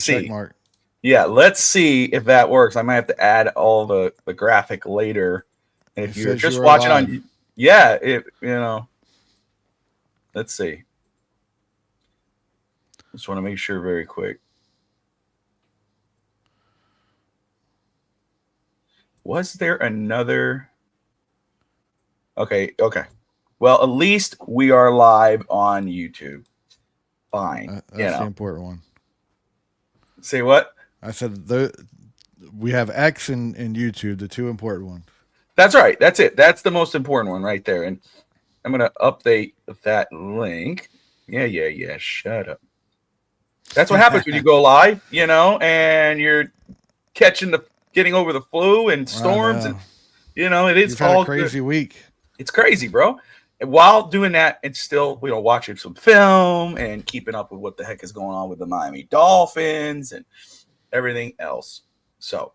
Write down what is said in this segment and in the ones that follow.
check see. mark. Yeah, let's see if that works. I might have to add all the graphic later. And It if you're says you just are watching live. on, yeah, let's see. Just want to make sure very quick. Was there another? Okay, okay. Well, at least we are live on YouTube. Fine. That's the important one. Say what? I said we have X and YouTube, the two important ones. That's right. That's it. That's the most important one right there. And I'm going to update that link. Yeah, yeah, yeah. Shut up. That's what happens when you go live, and you're getting over the flu and I storms, and know. it is You've had a all good. crazy week. It's crazy, bro. And while doing that, it's still watching some film and keeping up with what the heck is going on with the Miami Dolphins and everything else. So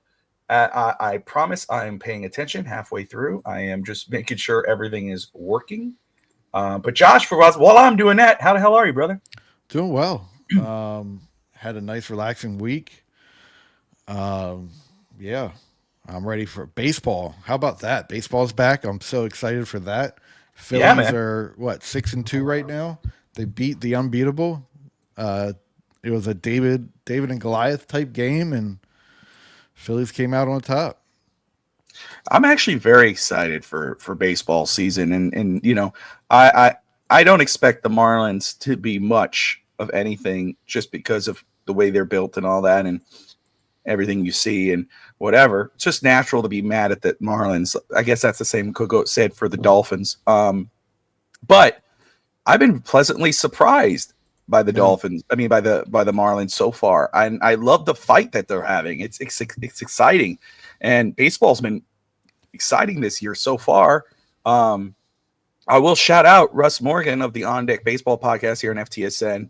I promise I am paying attention halfway through. I am just making sure everything is working. But Josh, while I'm doing that, how the hell are you, brother? Doing well. Had a nice relaxing week. Um, yeah, I'm ready for baseball. How about that? Baseball's back. I'm so excited for that. Yeah, Phillies man. are what 6-2 right now. They beat the unbeatable. Uh, it was a David and Goliath type game, and Phillies came out on top. I'm actually very excited for baseball season, and I I don't expect the Marlins to be much of anything just because of the way they're built and all that, and everything you see and whatever. It's just natural to be mad at the Marlins. I guess that's the same Coco said for the Dolphins. But I've been pleasantly surprised by the Yeah. Dolphins. I mean, by the Marlins so far. I love the fight that they're having. It's exciting, and baseball's been exciting this year so far. Um, I will shout out Russ Morgan of the On Deck Baseball Podcast here on FTSN.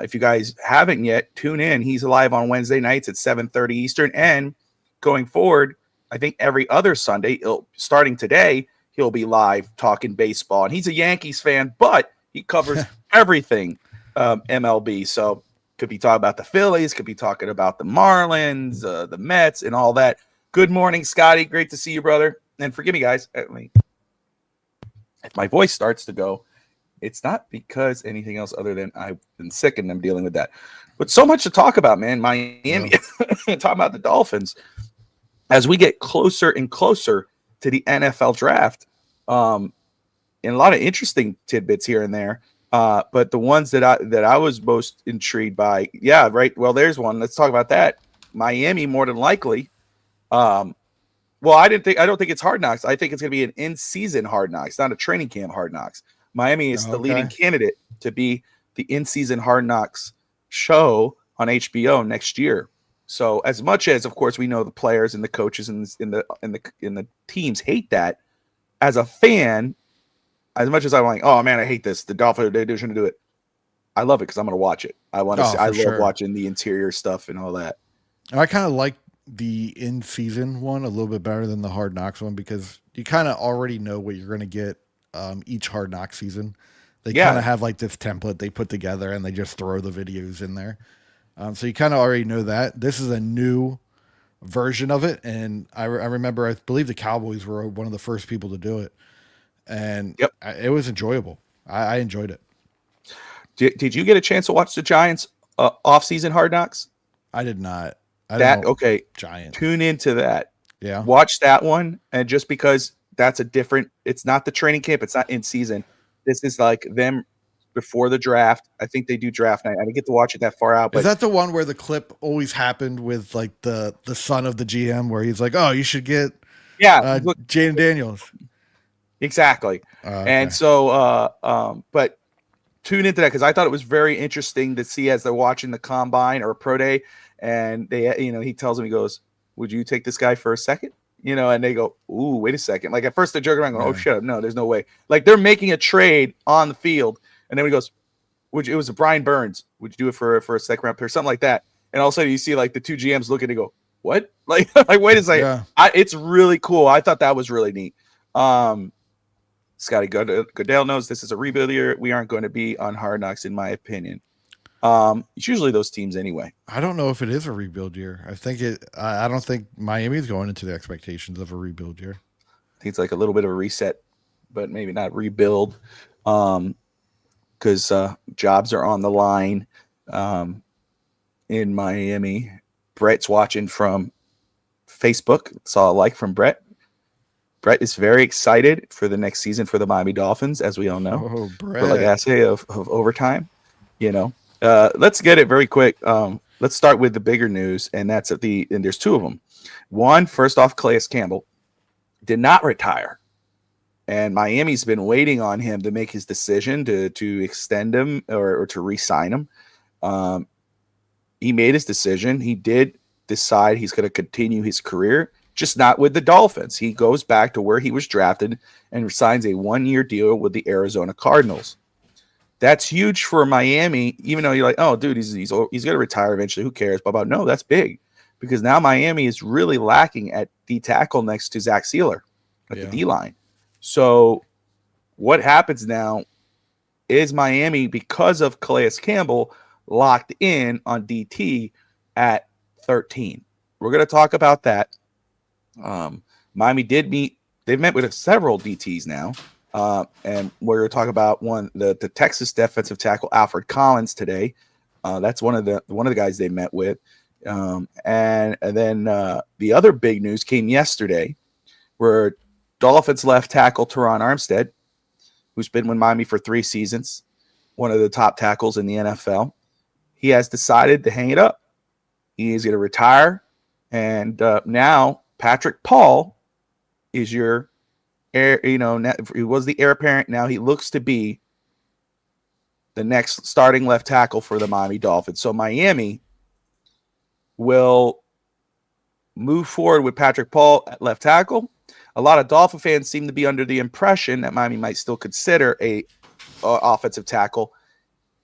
If you guys haven't yet, tune in. He's live on Wednesday nights at 7:30 Eastern, and going forward, I think every other Sunday, starting today, he'll be live talking baseball. And he's a Yankees fan, but he covers everything MLB. So could be talking about the Phillies, could be talking about the Marlins, the Mets, and all that. Good morning, Scotty. Great to see you, brother. And forgive me, guys. If my voice starts to go, it's not because anything else other than I've been sick and I'm dealing with that. But so much to talk about, man. Miami, Yeah. talking about the Dolphins. As we get closer and closer to the NFL draft, and a lot of interesting tidbits here and there. But the ones that I was most intrigued by, yeah, right. Well, there's one. Let's talk about that. Miami, more than likely. Well, I don't think it's Hard Knocks. I think it's going to be an in-season Hard Knocks, not a training camp Hard Knocks. Miami is the leading Okay. candidate to be the in-season Hard Knocks show on HBO next year. So, as much as, of course, we know the players and the coaches and the teams hate that, as a fan, as much as I'm like, oh man, I hate this. The Dolphins they shouldn't do it. I love it because I'm going to watch it. I want to Oh, see. I for love sure. watching the interior stuff and all that. I kind of like the in season one a little bit better than the Hard Knocks one because you kind of already know what you're going to get each Hard Knock season. They kind Yeah, of have like this template they put together and they just throw the videos in there. So you kind of already know that. This is a new version of it. And I remember, I believe the Cowboys were one of the first people to do it. And yep. it was enjoyable. I enjoyed it. Did you get a chance to watch the Giants off-season Hard Knocks? I did not. I don't That know. okay. Giants. Tune into that. Yeah. Watch that one, and just because that's a different, it's not the training camp. It's not in season. This is like them before the draft. I think they do draft night. I didn't get to watch it that far out, Is but that the one where the clip always happened with like the son of the GM where he's like, "Oh, you should get yeah, look, Jaden Daniels." exactly. And Okay. so, but tune into that because I thought it was very interesting to see as they're watching the combine or pro day, and he tells them, he goes, "Would you take this guy for a second?" And they go, "Ooh, wait a second." Like at first they're joking around, going, "Oh, Yeah. shut up! No, there's no way." Like they're making a trade on the field, and then he goes, "Would you?" It was a Brian Burns. "Would you do it for a second round pick or something like that?" And all of a sudden you see like the two GMs looking and go, "What?" Like wait a second. Yeah. It's really cool. I thought that was really neat. Scotty Goodell knows this is a rebuild year. We aren't going to be on Hard Knocks, in my opinion. It's usually those teams anyway. I don't know if it is a rebuild year. I don't think Miami's going into the expectations of a rebuild year. I think it's like a little bit of a reset, but maybe not rebuild, because jobs are on the line um, in Miami. Brett's watching from Facebook. Saw a like from Brett. Brett is very excited for the next season for the Miami Dolphins, as we all know. Oh, But like Brett. I say, of overtime, you know. Let's get it very quick. Let's start with the bigger news, and and there's two of them. One, first off, Calais Campbell did not retire, and Miami's been waiting on him to make his decision to extend him or to re-sign him. Um, he made his decision. He did decide he's going to continue his career, just not with the Dolphins. He goes back to where he was drafted and signs a 1-year deal with the Arizona Cardinals. That's huge for Miami, even though you're like, oh, dude, he's going to retire eventually. Who cares? But no, that's big because now Miami is really lacking at D tackle next to Zach Sealer at the Yeah. D line. So what happens now is Miami, because of Calais Campbell, locked in on DT at 13. We're going to talk about that. Miami did meet. They've met with several DTs now. And we're going to talk about the Texas defensive tackle Alfred Collins today. That's one of the guys they met with. And then the other big news came yesterday, where Dolphins left tackle Teron Armstead, who's been with Miami for 3 seasons, one of the top tackles in the NFL. He has decided to hang it up. He is going to retire, and now Patrick Paul is your heir. He was the heir apparent. Now he looks to be the next starting left tackle for the Miami Dolphins. So Miami will move forward with Patrick Paul at left tackle. A lot of Dolphin fans seem to be under the impression that Miami might still consider a offensive tackle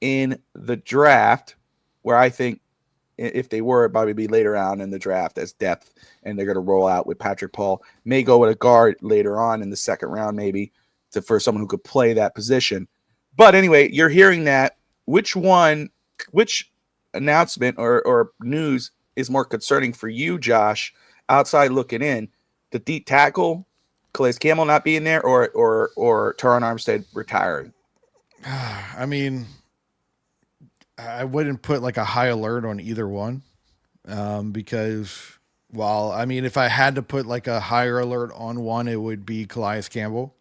in the draft, where I think if they were, it'd probably be later on in the draft as depth, and they're going to roll out with Patrick Paul. May go with a guard later on in the second round, maybe for someone who could play that position. But anyway, you're hearing that. Which announcement or news is more concerning for you, Josh, outside looking in? The deep tackle, Calais Campbell not being there, or Teron Armstead retiring? I mean, I wouldn't put like a high alert on either one, because, well, I mean, if I had to put like a higher alert on one, it would be Calais Campbell,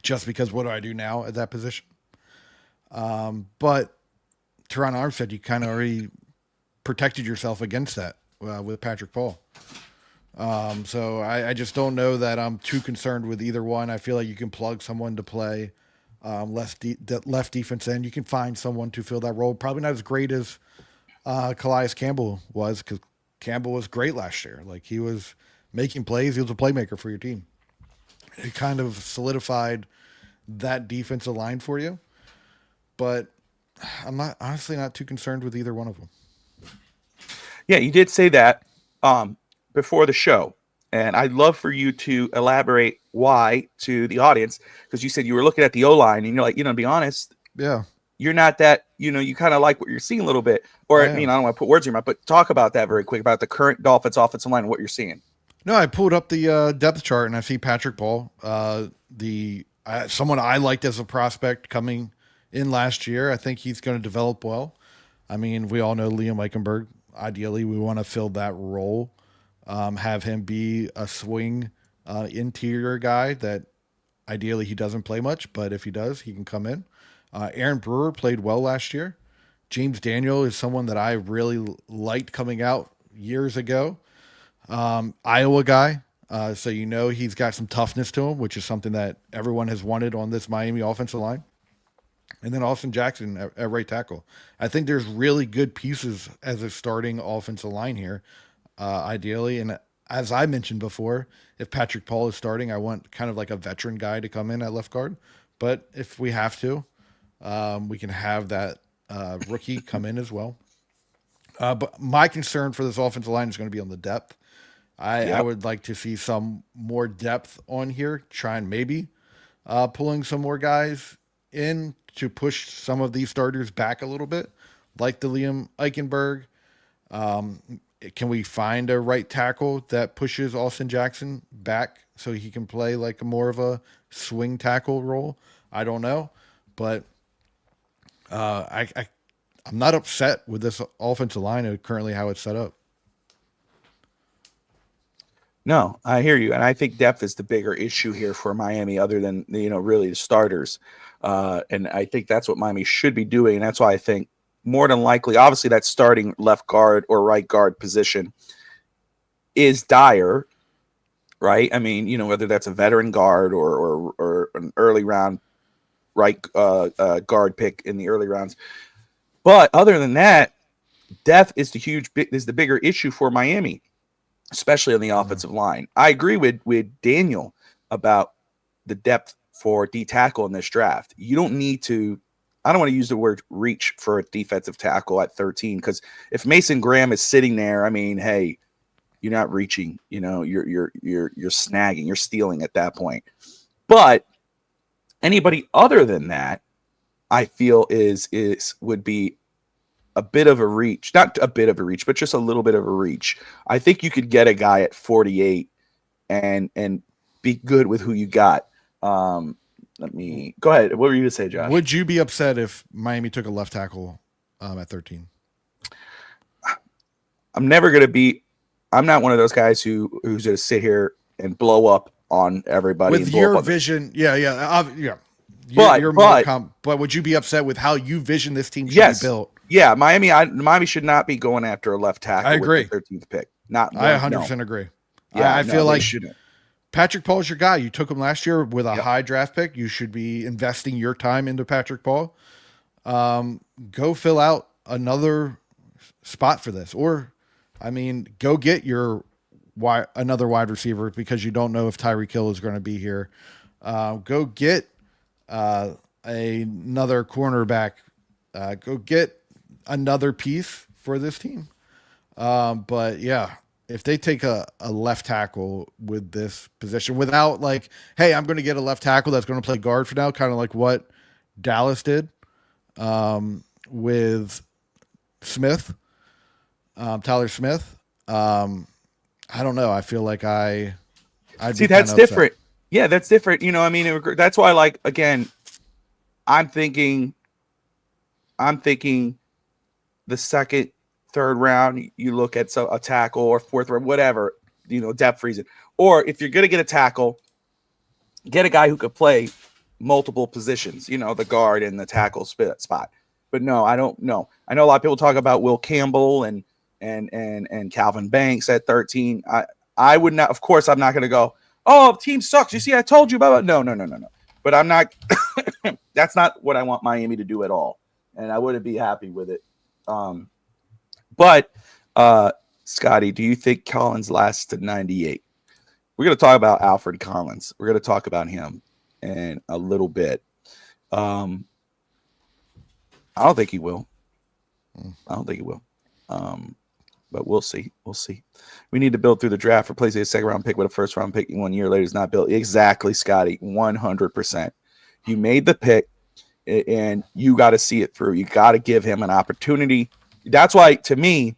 just because what do I do now at that position? But Teron Armstead, you kind of already protected yourself against that with Patrick Paul. So I just don't know that I'm too concerned with either one. I feel like you can plug someone to play left defense end. You can find someone to fill that role. Probably not as great as Calais Campbell was, because Campbell was great last year. Like, he was making plays. He was a playmaker for your team. It kind of solidified that defensive line for you. But I'm honestly not too concerned with either one of them. Yeah, you did say that before the show, and I'd love for you to elaborate why to the audience, because you said you were looking at the O-line, and you're like, to be honest, Yeah, you're not that, you kind of like what you're seeing a little bit, or I I am. don't want to put words in your mouth, but talk about that very quick about the current Dolphins offensive line and what you're seeing. No, I pulled up the depth chart and I see Patrick Paul, someone I liked as a prospect coming in last year. I think he's going to develop well. I mean, we all know Liam Eichenberg. Ideally, we want to fill that role, have him be a swing interior guy that ideally he doesn't play much, but if he does, he can come in. Aaron Brewer played well last year. James Daniel is someone that I really liked coming out years ago. Iowa guy. So he's got some toughness to him, which is something that everyone has wanted on this Miami offensive line. And then Austin Jackson at right tackle. I think there's really good pieces as a starting offensive line here, ideally. And as I mentioned before, if Patrick Paul is starting, I want kind of like a veteran guy to come in at left guard. But if we have to, we can have that rookie come in as well. But my concern for this offensive line is going to be on the depth. I Yep. would like to see some more depth on here, try and maybe pulling some more guys in to push some of these starters back a little bit. like the Liam Eichenberg. Can we find a right tackle that pushes Austin Jackson back so he can play like more of a swing tackle role? I don't know, but I'm not upset with this offensive line and currently how it's set up. No, I hear you, and I think depth is the bigger issue here for Miami, other than really the starters. And I think that's what Miami should be doing, and that's why I think more than likely, obviously, that starting left guard or right guard position is dire, right? I mean, whether that's a veteran guard or an early round right guard pick in the early rounds. But other than that, depth is the bigger issue for Miami, especially on the offensive line. I agree with Daniel about the depth for D tackle in this draft. You don't need to. I don't want to use the word reach for a defensive tackle at 13, because if Mason Graham is sitting there, I mean, hey, you're not reaching. You're snagging. You're stealing at that point. But anybody other than that, I feel would be a bit of a reach, not a bit of a reach, but just a little bit of a reach. I think you could get a guy at 48 and be good with who you got. Let me go ahead. What were you going to say, Josh? Would you be upset if Miami took a left tackle at 13? I'm never going to be. I'm not one of those guys who's going to sit here and blow up on everybody with your vision. Yeah. But would you be upset with how you vision this team should be built? Yeah, Miami should not be going after a left tackle. I agree. With the 13th pick. I 100% agree. Yeah, I feel like Patrick Paul is your guy. You took him last year with a high draft pick. You should be investing your time into Patrick Paul. Go fill out another spot for this, or go get another wide receiver, because you don't know if Tyreek Hill is going to be here. Go get another cornerback. Go get another piece for this team. But yeah, if they take a left tackle with this position without hey, I'm going to get a left tackle that's going to play guard for now, kind of like what Dallas did with Smith, Tyler Smith. I don't know. I feel like I'd see that's different. Upset. Yeah, that's different. That's why, again, I'm thinking the second, third round, you look at a tackle, or fourth round, whatever, depth reason. Or if you're going to get a tackle, get a guy who could play multiple positions, the guard and the tackle spot. But no, I don't know. I know a lot of people talk about Will Campbell and Calvin Banks at 13. I would not, of course, I'm not going to go, oh, the team sucks. You see, I told you about it. No. But I'm not, that's not what I want Miami to do at all. And I wouldn't be happy with it. But Scotty, do you think Collins lasts to 98? We're going to talk about Alfred Collins. We're going to talk about him in a little bit. I don't think he will. But we'll see. We need to build through the draft. Replace a second round pick with a first round pick 1 year later is not built. Exactly, Scotty. 100%. You made the pick, and you got to see it through. You got to give him an opportunity. That's why, to me,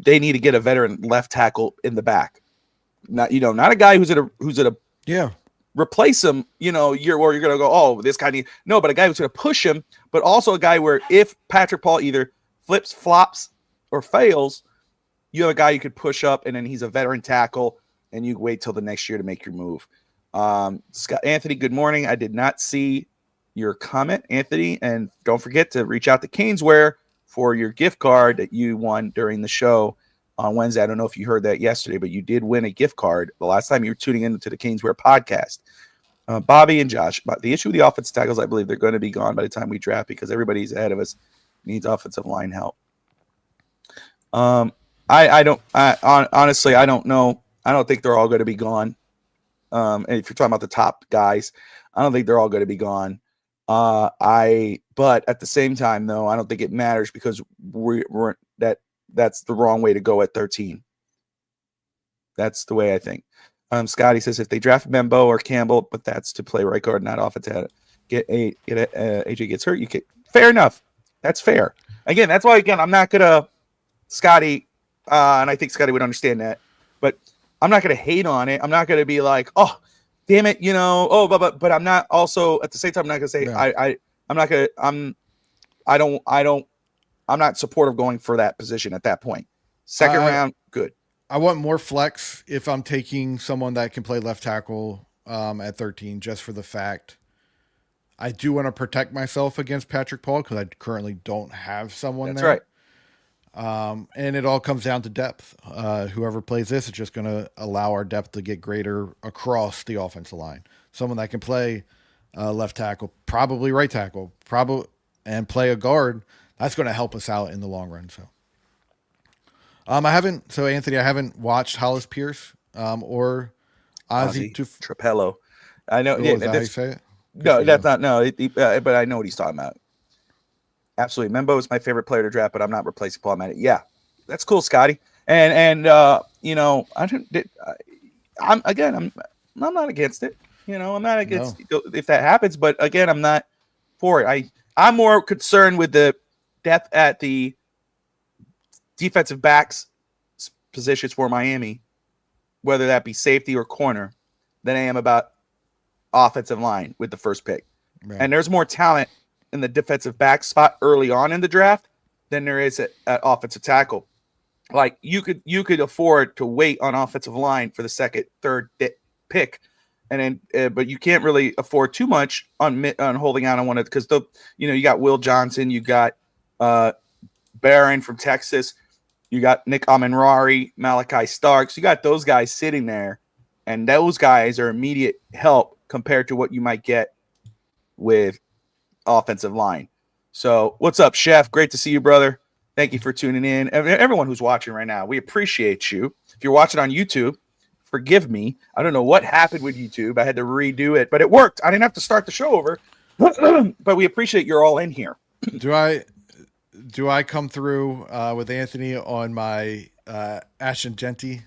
they need to get a veteran left tackle in the back. Not a guy who's gonna replace him. You're gonna go, oh, this guy needs no, but a guy who's gonna push him, but also a guy where if Patrick Paul either flips, flops, or fails, you have a guy you could push up, and then he's a veteran tackle, and you wait till the next year to make your move. Scott Anthony, good morning. I did not see your comment, Anthony, and don't forget to reach out to Caneswear for your gift card that you won during the show on Wednesday. I don't know if you heard that yesterday, but you did win a gift card the last time you were tuning into the Caneswear podcast. Bobby and Josh, but the issue with the offensive tackles, I believe they're going to be gone by the time we draft, because everybody's ahead of us needs offensive line help. Honestly, I don't know. I don't think they're all going to be gone. And if you're talking about the top guys, I don't think they're all going to be gone. But at the same time, though, I don't think it matters, because that's the wrong way to go at 13. That's the way I think. Scotty says if they draft Membo or Campbell, but that's to play right guard, not offensive. AJ gets hurt. You get fair enough. That's fair. again, that's why I'm not gonna Scotty, and I think Scotty would understand that, but I'm not gonna hate on it. I'm not gonna be like, oh, damn it, but I'm not also at the same time. I'm not gonna say Yeah. I'm not gonna I'm not supportive going for that position at that point. Second round, good. I want more flex if I'm taking someone that can play left tackle at 13, just for the fact I do want to protect myself against Patrick Paul because I currently don't have someone That's there. right. And it all comes down to depth. Whoever plays this is just going to allow our depth to get greater across the offensive line. Someone that can play left tackle, probably right tackle, and play a guard. That's going to help us out in the long run. So. Anthony, I haven't watched Hollis Pierce or Ozzy Trapello. I know. Is that how you say it? No, that's not. No, but I know what he's talking about. Absolutely, Membo is my favorite player to draft, but I'm not replacing Paul Matty. Yeah, that's cool, Scotty. And I'm not against it. I'm not against if that happens, but again, I'm not for it. I'm more concerned with the depth at the defensive backs positions for Miami, whether that be safety or corner, than I am about offensive line with the first pick. Right. And there's more talent in the defensive back spot early on in the draft than there is at offensive tackle. Like you could afford to wait on offensive line for the second, third pick, and then but you can't really afford too much on holding out on one of because you got Will Johnson, you got Barron from Texas. You got Nick Amenrari, Malachi Starks. You got those guys sitting there, and those guys are immediate help compared to what you might get with offensive line. So what's up, Chef? Great to see you, brother. Thank you for tuning in. Everyone who's watching right now, we appreciate you. If you're watching on YouTube, forgive me. I don't know what happened with YouTube. I had to redo it, but it worked. I didn't have to start the show over, but we appreciate you're all in here. Do I come through with Anthony on my Ashton Genty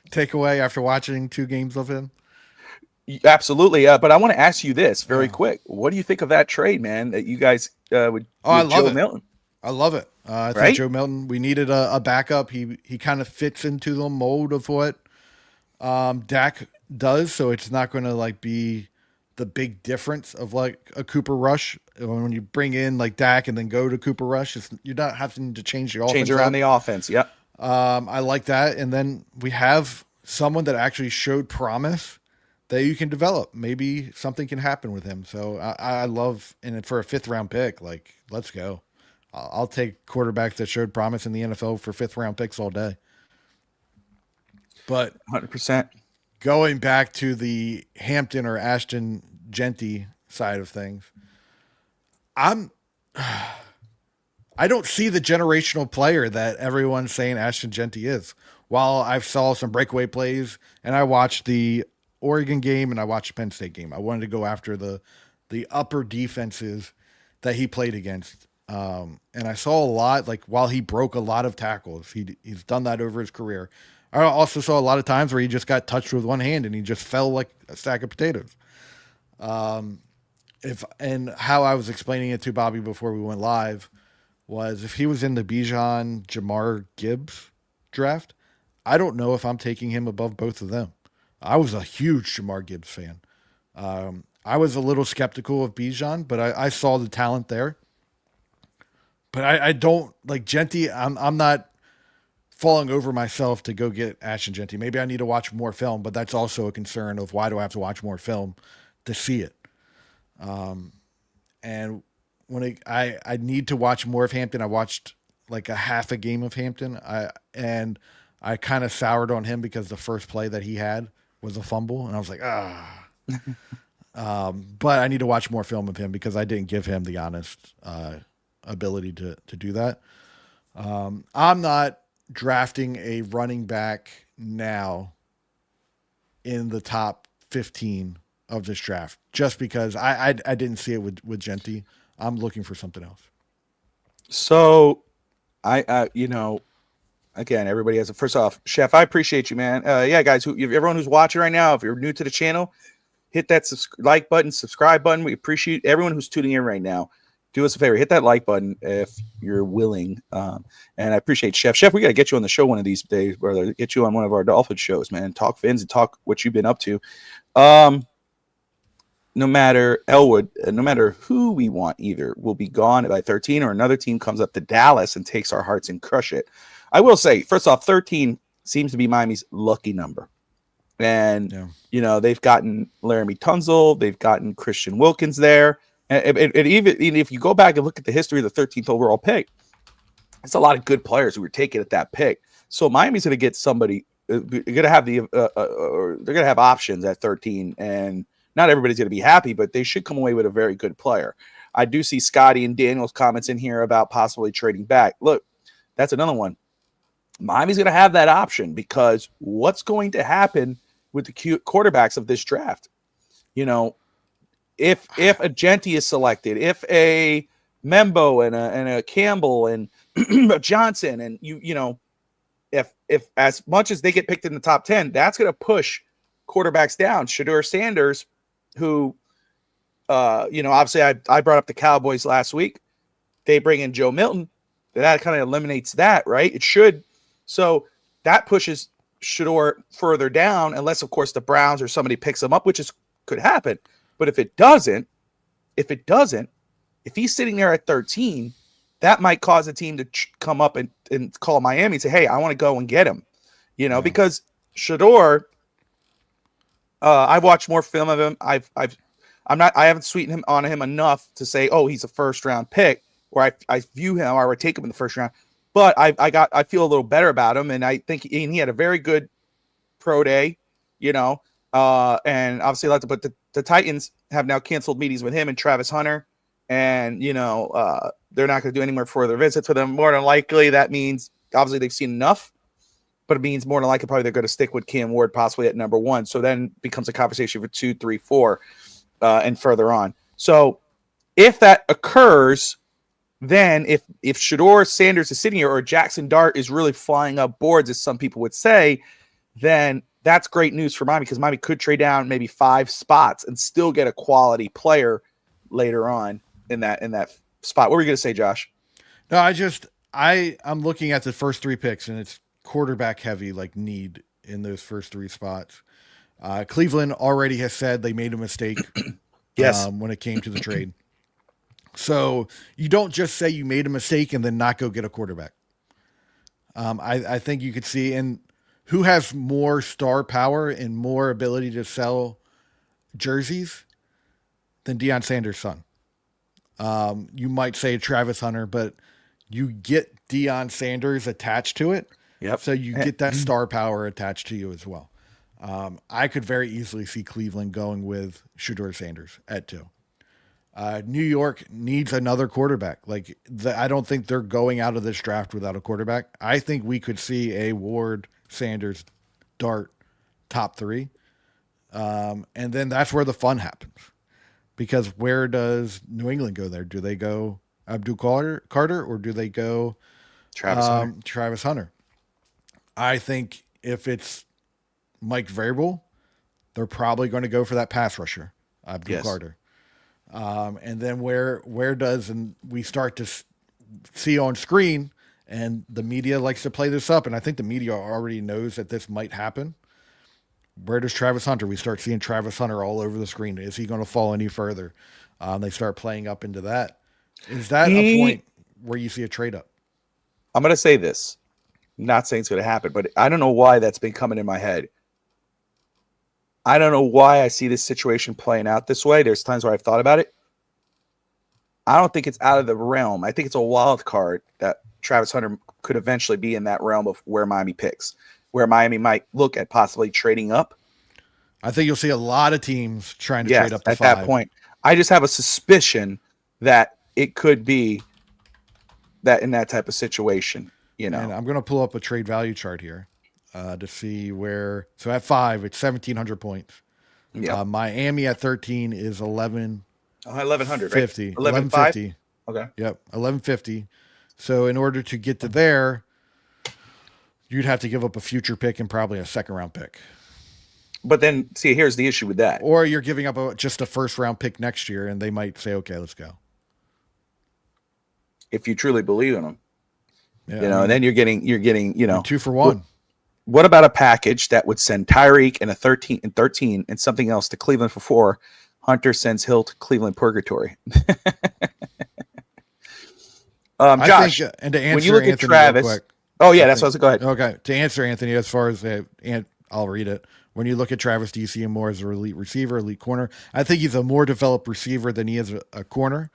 takeaway after watching 2 games of him? Absolutely. But I want to ask you this very quick. What do you think of that trade, man, that you guys would I love Joe it. Milton? I love it. I think Joe Milton, we needed a backup. He kind of fits into the mold of what Dak does, so it's not going to be the big difference of like a Cooper Rush. When you bring in like Dak and then go to Cooper Rush, you're not having to change the offense. Change around the offense, yep. I like that. And then we have someone that actually showed promise that you can develop. Maybe something can happen with him. So I love, and for a 5th round pick, let's go. I'll take quarterbacks that showed promise in the NFL for 5th round picks all day. But 100%. Going back to the Hampton or Ashton Genty side of things, I don't see the generational player that everyone's saying Ashton Genty is. While I saw some breakaway plays and I watched the Oregon game and I watched the Penn State game, I wanted to go after the upper defenses that he played against. And I saw a lot, while he broke a lot of tackles, he's done that over his career. I also saw a lot of times where he just got touched with one hand and he just fell like a sack of potatoes. And how I was explaining it to Bobby before we went live was if he was in the Bijan Jamar Gibbs draft, I don't know if I'm taking him above both of them. I was a huge Jamar Gibbs fan. I was a little skeptical of Bijan, but I saw the talent there. But I don't like Genty. I'm not falling over myself to go get Ashton Genty. Maybe I need to watch more film, but that's also a concern of why do I have to watch more film to see it. And when I need to watch more of Hampton, I watched like a half a game of Hampton. I kind of soured on him because the first play that he had was a fumble, and I was like, but I need to watch more film of him because I didn't give him the honest ability to do that. I'm not drafting a running back now in the top 15 of this draft just because I didn't see it with Genty. I'm looking for something else. So again, everybody has first off, Chef, I appreciate you, man. Yeah, guys, everyone who's watching right now, if you're new to the channel, hit that like button, subscribe button. We appreciate everyone who's tuning in right now. do us a favor, hit that like button if you're willing. And I appreciate Chef. Chef, we got to get you on the show one of these days, brother. Get you on one of our Dolphin shows, man. Talk Fins and talk what you've been up to. No matter Elwood, no matter who we want, either will be gone by 13, or another team comes up to Dallas and takes our hearts and crush it. I will say, first off, 13 seems to be Miami's lucky number. And, they've gotten Laramie Tunzel. They've gotten Christian Wilkins there. And even if you go back and look at the history of the 13th overall pick, it's a lot of good players who were taken at that pick. So Miami's going to get somebody. They're going to have they're going to have options at 13, and not everybody's going to be happy, but they should come away with a very good player. I do see Scotty and Daniel's comments in here about possibly trading back. Look, that's another one. Miami's going to have that option, because what's going to happen with the quarterbacks of this draft? If a Genti is selected, if a Membo and a Campbell and a Johnson, and if as much as they get picked in the top 10, that's going to push quarterbacks down. Shedeur Sanders, who, obviously I brought up the Cowboys last week. They bring in Joe Milton. That kind of eliminates that, right? It should. So that pushes Shedeur further down, unless, of course, the Browns or somebody picks him up, which could happen. But if it doesn't, if he's sitting there at 13, that might cause a team to come up and call Miami and say, hey, I want to go and get him, because Shedeur, I've watched more film of him. I haven't sweetened him on him enough to say, oh, he's a first round pick, or I view him, or I would take him in the first round. But I feel a little better about him, and I think he had a very good pro day, and obviously but the Titans have now canceled meetings with him and Travis Hunter, and they're not going to do any more further visits with him. More than likely, that means obviously they've seen enough, but it means more than likely probably they're going to stick with Cam Ward possibly at number 1. So then becomes a conversation for 2, 3, 4, and further on. So if that occurs, then if Shedeur Sanders is sitting here, or Jackson Dart is really flying up boards, as some people would say, then that's great news for Miami, because Miami could trade down maybe 5 spots and still get a quality player later on in that spot. What were you going to say, Josh? No, I'm looking at the first 3 picks, and it's quarterback heavy, like need in those first 3 spots. Cleveland already has said they made a mistake Yes. When it came to the trade. So you don't just say you made a mistake and then not go get a quarterback. I think you could see, and who has more star power and more ability to sell jerseys than Deion Sanders' son? You might say Travis Hunter, but you get Deion Sanders attached to it. Yep. So you get that star power attached to you as well. I could very easily see Cleveland going with Shedeur Sanders at 2. New York needs another quarterback. I don't think they're going out of this draft without a quarterback. I think we could see a Ward, Sanders, Dart top 3. And then that's where the fun happens. Because where does New England go there? Do they go Abdul Carter, or do they go Travis Hunter? I think if it's Mike Vrabel, they're probably going to go for that pass rusher, Abdul Carter. And then where does, and we start to see on screen, and the media likes to play this up, and I think the media already knows that this might happen. Where does Travis Hunter? We start seeing Travis Hunter all over the screen. Is he going to fall any further? They start playing up into that. Is that a point where you see a trade up? I'm going to say this. I'm not saying it's going to happen, but I don't know why that's been coming in my head. I don't know why I see this situation playing out this way. There's times where I've thought about it. I don't think it's out of the realm. I think it's a wild card that Travis Hunter could eventually be in that realm of where Miami picks, where Miami might look at possibly trading up. I think you'll see a lot of teams trying to trade up to 5. At that point. I just have a suspicion that it could be that in that type of situation, And I'm going to pull up a trade value chart here to see where. So at 5, it's 1,700 points. Yeah. Miami at 13 is 11. 1,100, 50. Right? 1150. Okay. Yep. 1150. So in order to get to there, you'd have to give up a future pick and probably a 2nd round pick. But then, see, here's the issue with that. Or you're giving up just a 1st round pick next year, and they might say, okay, let's go. if you truly believe in him. Yeah, And then you're getting, you're 2 for 1. What about a package that would send Tyreek and a 13 and something else to Cleveland for 4? Hunter sends Hill to Cleveland purgatory. Josh, and to answer when you look Anthony at Travis, real quick, oh yeah, that's what I was. Go ahead. Okay, to answer Anthony, as far as and I'll read it. When you look at Travis, do you see him more as an elite receiver, elite corner? I think he's a more developed receiver than he is a corner,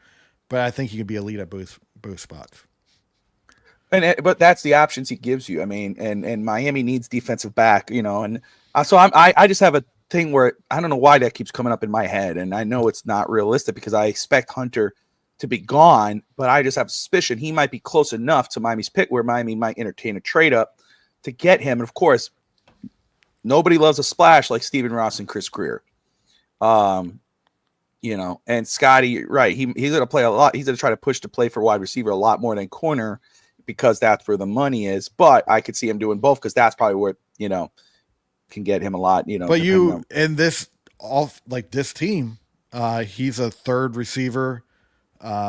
but I think he can be elite at both spots. But that's the options he gives you. I mean, and Miami needs defensive back, and so I just have a thing where I don't know why that keeps coming up in my head, and I know it's not realistic because I expect Hunter to be gone, but I just have suspicion he might be close enough to Miami's pick where Miami might entertain a trade up to get him. And of course, nobody loves a splash like Stephen Ross and Chris Greer. And Scotty, right? He's going to play a lot. He's going to try to push to play for wide receiver a lot more than corner because that's where the money is. But I could see him doing both because that's probably where can get him a lot. But in this this team, he's a third receiver.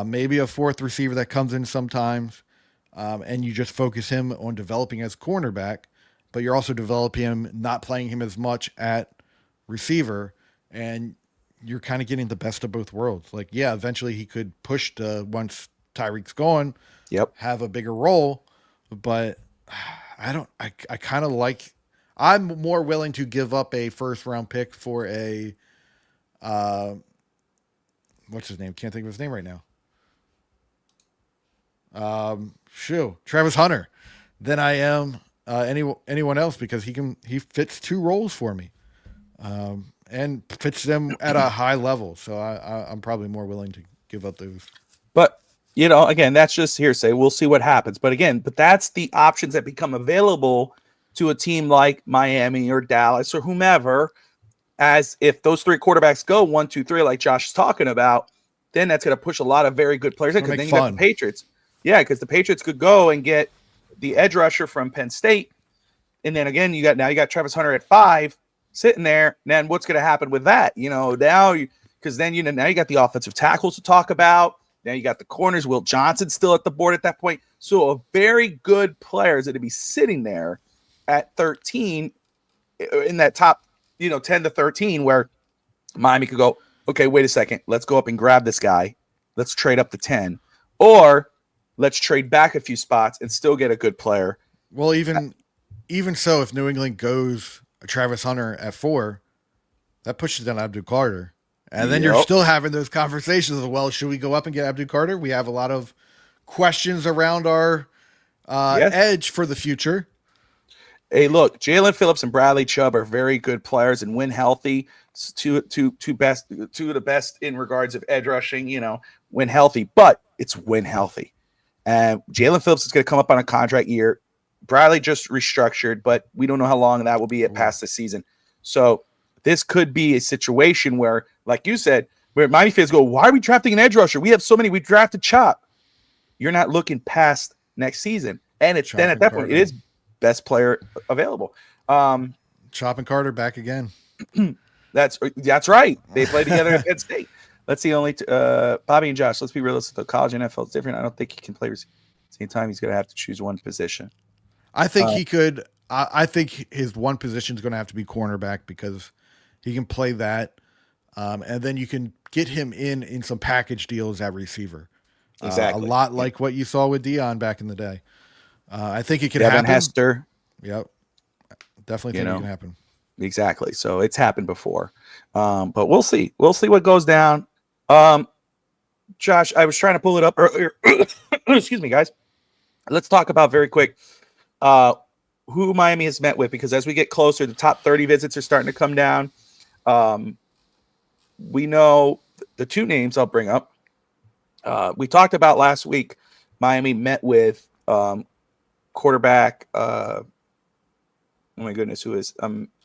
Maybe a fourth receiver that comes in sometimes, and you just focus him on developing as cornerback, but you're also developing him, not playing him as much at receiver, and you're kind of getting the best of both worlds. Like, yeah, eventually he could push to, once Tyreek's gone, have a bigger role, but I kind of like, I'm more willing to give up a first round pick for a, what's his name? Can't think of his name right now. Travis Hunter than I am anyone else because he fits 2 roles for me, and fits them at a high level. So I'm probably more willing to give up those. But again, that's just hearsay. We'll see what happens. But that's the options that become available to a team like Miami or Dallas or whomever. As if those 3 quarterbacks go 1, 2, 3, like Josh is talking about, then that's going to push a lot of very good players in because then you got the Patriots. Yeah, because the Patriots could go and get the edge rusher from Penn State. And then again, you got Travis Hunter at 5 sitting there. And then what's going to happen with that? Because then now you got the offensive tackles to talk about. Now you got the corners. Will Johnson still at the board at that point. So a very good players that would be sitting there at 13 in that top 10 to 13 where Miami could go, okay, wait a second. Let's go up and grab this guy. Let's trade up to 10. Or let's trade back a few spots and still get a good player. Well, even so, if New England goes Travis Hunter at 4, that pushes down Abdul Carter. And then you're still having those conversations of, well, should we go up and get Abdul Carter? We have a lot of questions around our edge for the future. Hey, look, Jalen Phillips and Bradley Chubb are very good players, and when healthy, two of the best in regards of edge rushing, when healthy, but it's when healthy. And Jalen Phillips is going to come up on a contract year. Bradley just restructured, but we don't know how long that will be past the season. So this could be a situation where, like you said, where Miami fans go, why are we drafting an edge rusher? We have so many. We drafted Chop. You're not looking past next season. And it's then at that point, it is best player available. Chop and Carter back again. That's right. They played together at Penn State. Let's see, only Bobby and Josh. Let's be realistic. The college and NFL is different. I don't think he can play at the same time. He's going to have to choose one position. I think he could. I think his one position is going to have to be cornerback because he can play that, and then you can get him in some package deals at receiver. Exactly, a lot like what you saw with Dion back in the day. I think it can happen. Hester. Yep, definitely think it can happen. Exactly. So it's happened before, but we'll see. We'll see what goes down. Josh, I was trying to pull it up earlier. Excuse me, guys. Let's talk about very quick who Miami has met with, because as we get closer, the top 30 visits are starting to come down. We know the 2 names I'll bring up. We talked about last week, Miami met with quarterback, oh my goodness, who is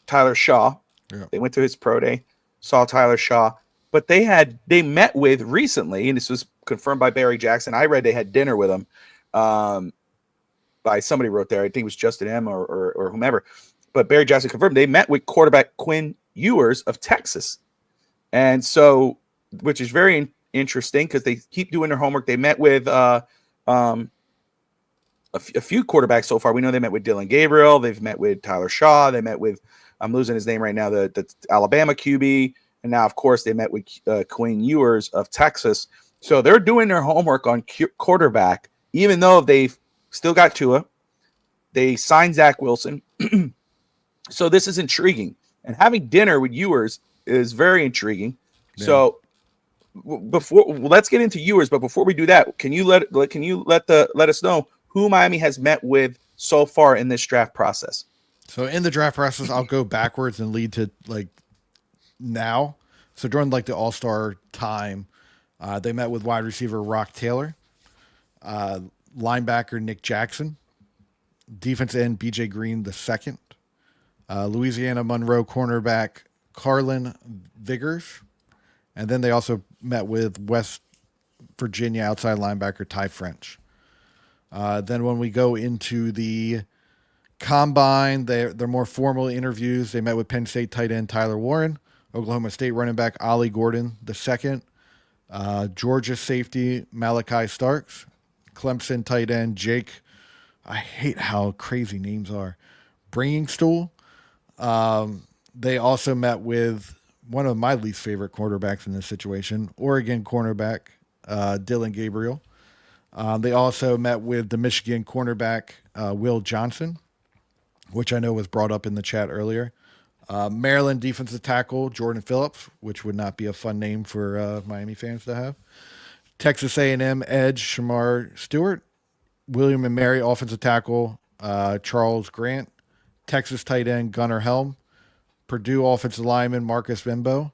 Tyler Shaw. Yeah. They went to his pro day, saw Tyler Shaw, but they met with recently, and this was confirmed by Barry Jackson. I read they had dinner with him. By somebody wrote there, I think it was Justin M or whomever, but Barry Jackson confirmed they met with quarterback Quinn Ewers of Texas. And so, which is very interesting because they keep doing their homework. They met with um, a few quarterbacks so far. We know they met with Dylan Gabriel. They've met with Tyler Shaw. They met with, I'm losing his name right now, the Alabama QB. And now, of course, they met with Quinn Ewers of Texas. So they're doing their homework on quarterback, even though they've still got Tua. They signed Zach Wilson. So this is intriguing. And having dinner with Ewers is very intriguing. Yeah. So before let's get into Ewers, but before we do that, can you let us know who Miami has met with so far in this draft process? So in the draft process, I'll go backwards and lead to like now. So during like the All Star time, they met with wide receiver Rock Taylor, linebacker Nick Jackson, defense end BJ Green the second, Louisiana Monroe cornerback Carlin Vigors, and then they also met with West Virginia outside linebacker Ty French. Then when we go into the combine, they're more formal interviews. They met with Penn State tight end Tyler Warren, Oklahoma State running back Ollie Gordon the second, Georgia safety Malachi Starks, Clemson tight end Jake. I hate how crazy names are. Bringing Stool. They also met with one of my least favorite quarterbacks in this situation, Oregon cornerback Dylan Gabriel. They also met with the Michigan cornerback Will Johnson, which I know was brought up in the chat earlier. Maryland defensive tackle Jordan Phillips, which would not be a fun name for Miami fans to have. Texas A&M edge Shamar Stewart. William and Mary offensive tackle Charles Grant. Texas tight end Gunnar Helm. Purdue offensive lineman Marcus Bimbo.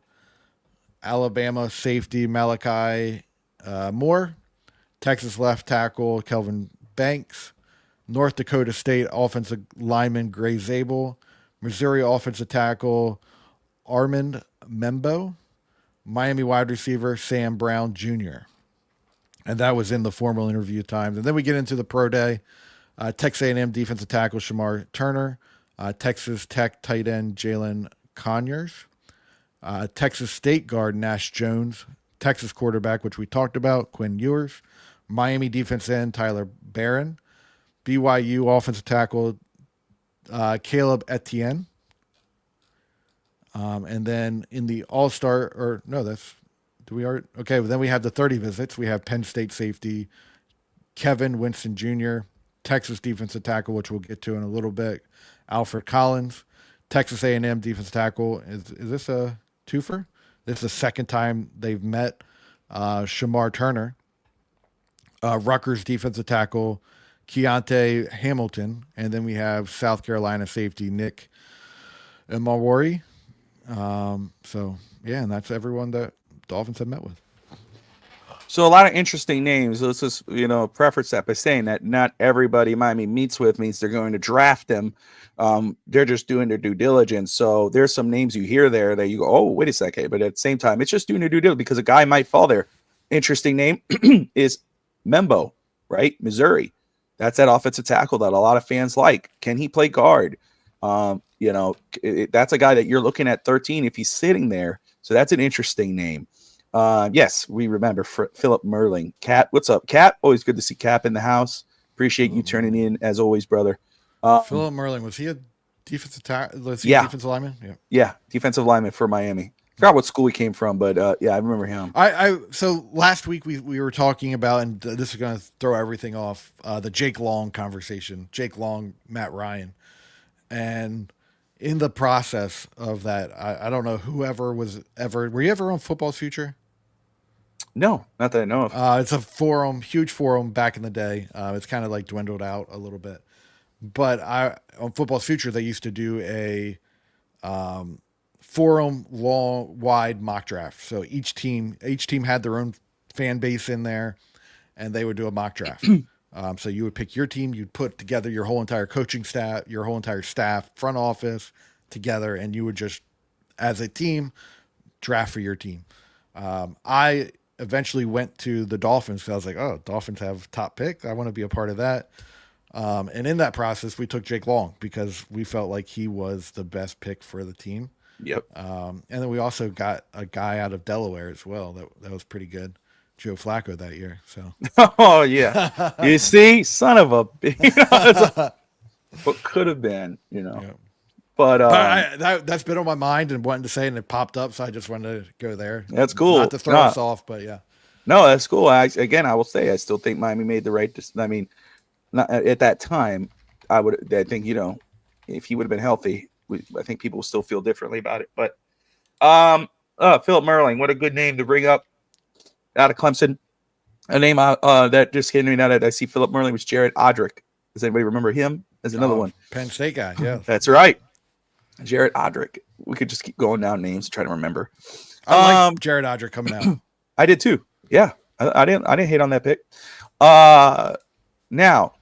Alabama safety Malachi Moore. Texas left tackle Kelvin Banks. North Dakota State offensive lineman Gray Zabel. Missouri offensive tackle Armand Membo. Miami wide receiver Sam Brown Jr. And that was in the formal interview times. And then we get into the pro day. Texas A&M defensive tackle Shamar Turner. Texas Tech tight end Jalen Conyers. Texas State guard Nash Jones. Texas quarterback, which we talked about, Quinn Ewers. Miami defense end Tyler Barron. BYU offensive tackle Caleb Etienne. And then in the All-Star, or no, that's, do we already? Okay, well, then we have the 30 visits. We have Penn State safety Kevin Winston Jr., Texas defensive tackle, which we'll get to in a little bit, Alfred Collins. Texas A&M defensive tackle. Is this a twofer? This is the second time they've met. Shamar Turner. Rutgers defensive tackle Keontae Hamilton. And then we have South Carolina safety Nick Imawari. So, yeah, and that's everyone that Dolphins have met with. So a lot of interesting names. Let's just, preface that by saying that not everybody Miami meets with means they're going to draft them. They're just doing their due diligence. So there's some names you hear there that you go, oh, wait a second. But at the same time, it's just doing their due diligence because a guy might fall there. Interesting name is Membo, right? Missouri. That's that offensive tackle that a lot of fans like. Can he play guard? That's a guy that you're looking at 13 if he's sitting there. So that's an interesting name. Yes, we remember Philip Merling. Cap, what's up, Cap? Always good to see Cap in the house. Appreciate you turning in as always, brother. Philip Merling, was he a defensive defensive lineman? Yeah, defensive lineman for Miami. Forgot what school he came from, but yeah, I remember him. So last week we were talking about, and this is going to throw everything off, the Jake Long conversation. Jake Long, Matt Ryan, and in the process of that, I don't know whoever was ever. Were you ever on Football's Future? No, not that I know of. It's a forum, huge forum back in the day. It's kind of like dwindled out a little bit. But on Football's Future, they used to do a forum long wide mock draft. So each team had their own fan base in there, and they would do a mock draft. So you would pick your team, you'd put together your whole entire coaching staff, your whole entire staff, front office together, and you would just, as a team, draft for your team. I eventually went to the Dolphins because I was like, oh, Dolphins have top pick. I want to be a part of that. And in that process, we took Jake Long because we felt like he was the best pick for the team. Yep. And then we also got a guy out of Delaware as well. That was pretty good. Joe Flacco that year. So, Oh yeah, you see, son of a, what could have been, yeah. But But that's been on my mind and wanting to say, and it popped up, so I just wanted to go there. that's Not cool. to throw us off, but yeah. No, that's cool. I will say I still think Miami made the right. I mean, not at that time. I think if he would have been healthy, I think people will still feel differently about it. But Philip Merling, what a good name to bring up out of Clemson. A name that just came to me now that I see Philip Merling was Jared Odrick. Does anybody remember him? There's another one. Penn State guy, yeah. That's right. Jared Odrick. We could just keep going down names to try to remember. I like Jared Odrick coming out. I did too. Yeah. I didn't hate on that pick. Now,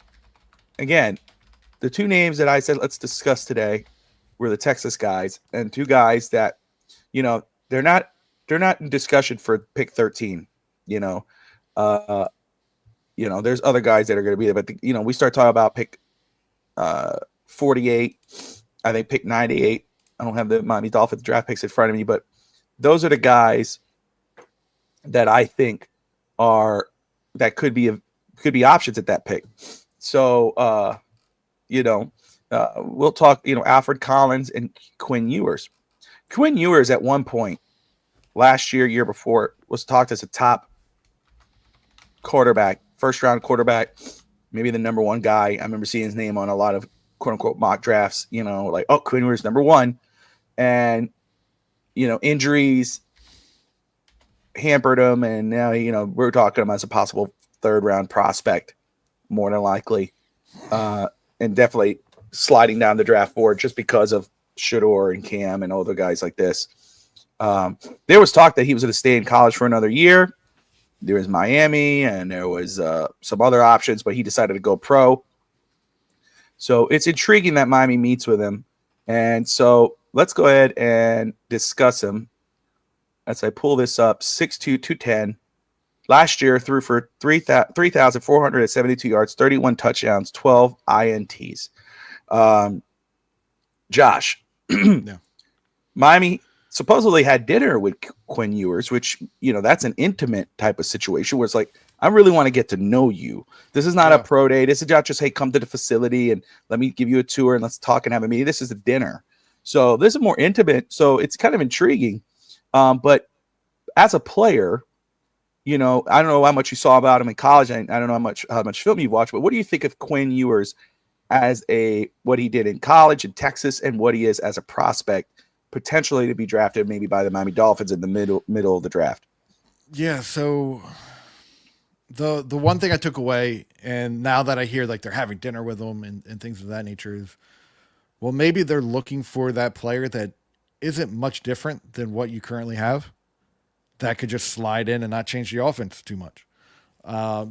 again, the two names that I said let's discuss today were the Texas guys, and two guys that, they're not in discussion for pick 13. There's other guys that are going to be there, but we start talking about pick 48. I think pick 98. I don't have the Miami Dolphins draft picks in front of me, but those are the guys that I think that could be options at that pick. So, we'll talk, Alfred Collins and Quinn Ewers. Quinn Ewers at one point last year before was talked as a top quarterback, first round quarterback, maybe the number one guy. I remember seeing his name on a lot of quote unquote mock drafts, like, oh, Quinn Ewers number one. And, injuries hampered him. And now, we're talking him as a possible third round prospect, more than likely. And definitely sliding down the draft board just because of Shador and Cam and other guys like this. There was talk that he was going to stay in college for another year. There was Miami and there was some other options, but he decided to go pro. So it's intriguing that Miami meets with him. And so let's go ahead and discuss him. As I pull this up, 6'2", 210. Last year threw for 3,472 yards, 31 touchdowns, 12 INTs. Josh, Yeah. Miami supposedly had dinner with Quinn Ewers, which, that's an intimate type of situation where it's like, I really want to get to know you. This is not a pro day. This is not just, hey, come to the facility and let me give you a tour and let's talk and have a meeting. This is a dinner. So this is more intimate. So it's kind of intriguing. But as a player, I don't know how much you saw about him in college. I don't know how much film you've watched, but what do you think of Quinn Ewers as what he did in college in Texas and what he is as a prospect, potentially to be drafted maybe by the Miami Dolphins in the middle of the draft? Yeah, so the one thing I took away, and now that I hear like they're having dinner with him and things of that nature, is, well, maybe they're looking for that player that isn't much different than what you currently have, that could just slide in and not change the offense too much.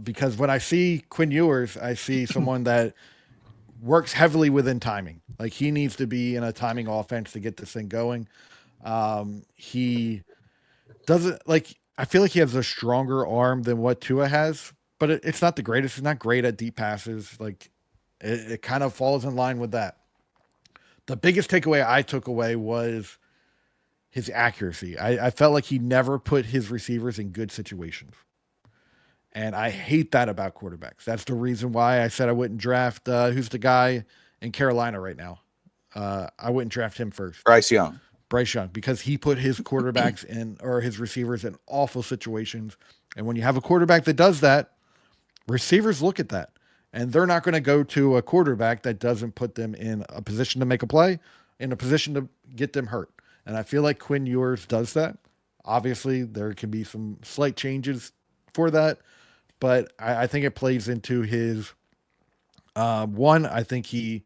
Because when I see Quinn Ewers, I see someone that works heavily within timing. Like, he needs to be in a timing offense to get this thing going. He doesn't I feel like he has a stronger arm than what Tua has, but it's not the greatest. He's not great at deep passes. Like, it kind of falls in line with that. The biggest takeaway I took away was his accuracy. I felt like he never put his receivers in good situations. And I hate that about quarterbacks. That's the reason why I said I wouldn't draft, who's the guy in Carolina right now? I wouldn't draft him first. Bryce Young, because he put his quarterbacks or his receivers in awful situations. And when you have a quarterback that does that, receivers look at that. And they're not going to go to a quarterback that doesn't put them in a position to make a play, in a position to get them hurt. And I feel like Quinn Ewers does that. Obviously, there can be some slight changes for that, but I think it plays into his one. I think he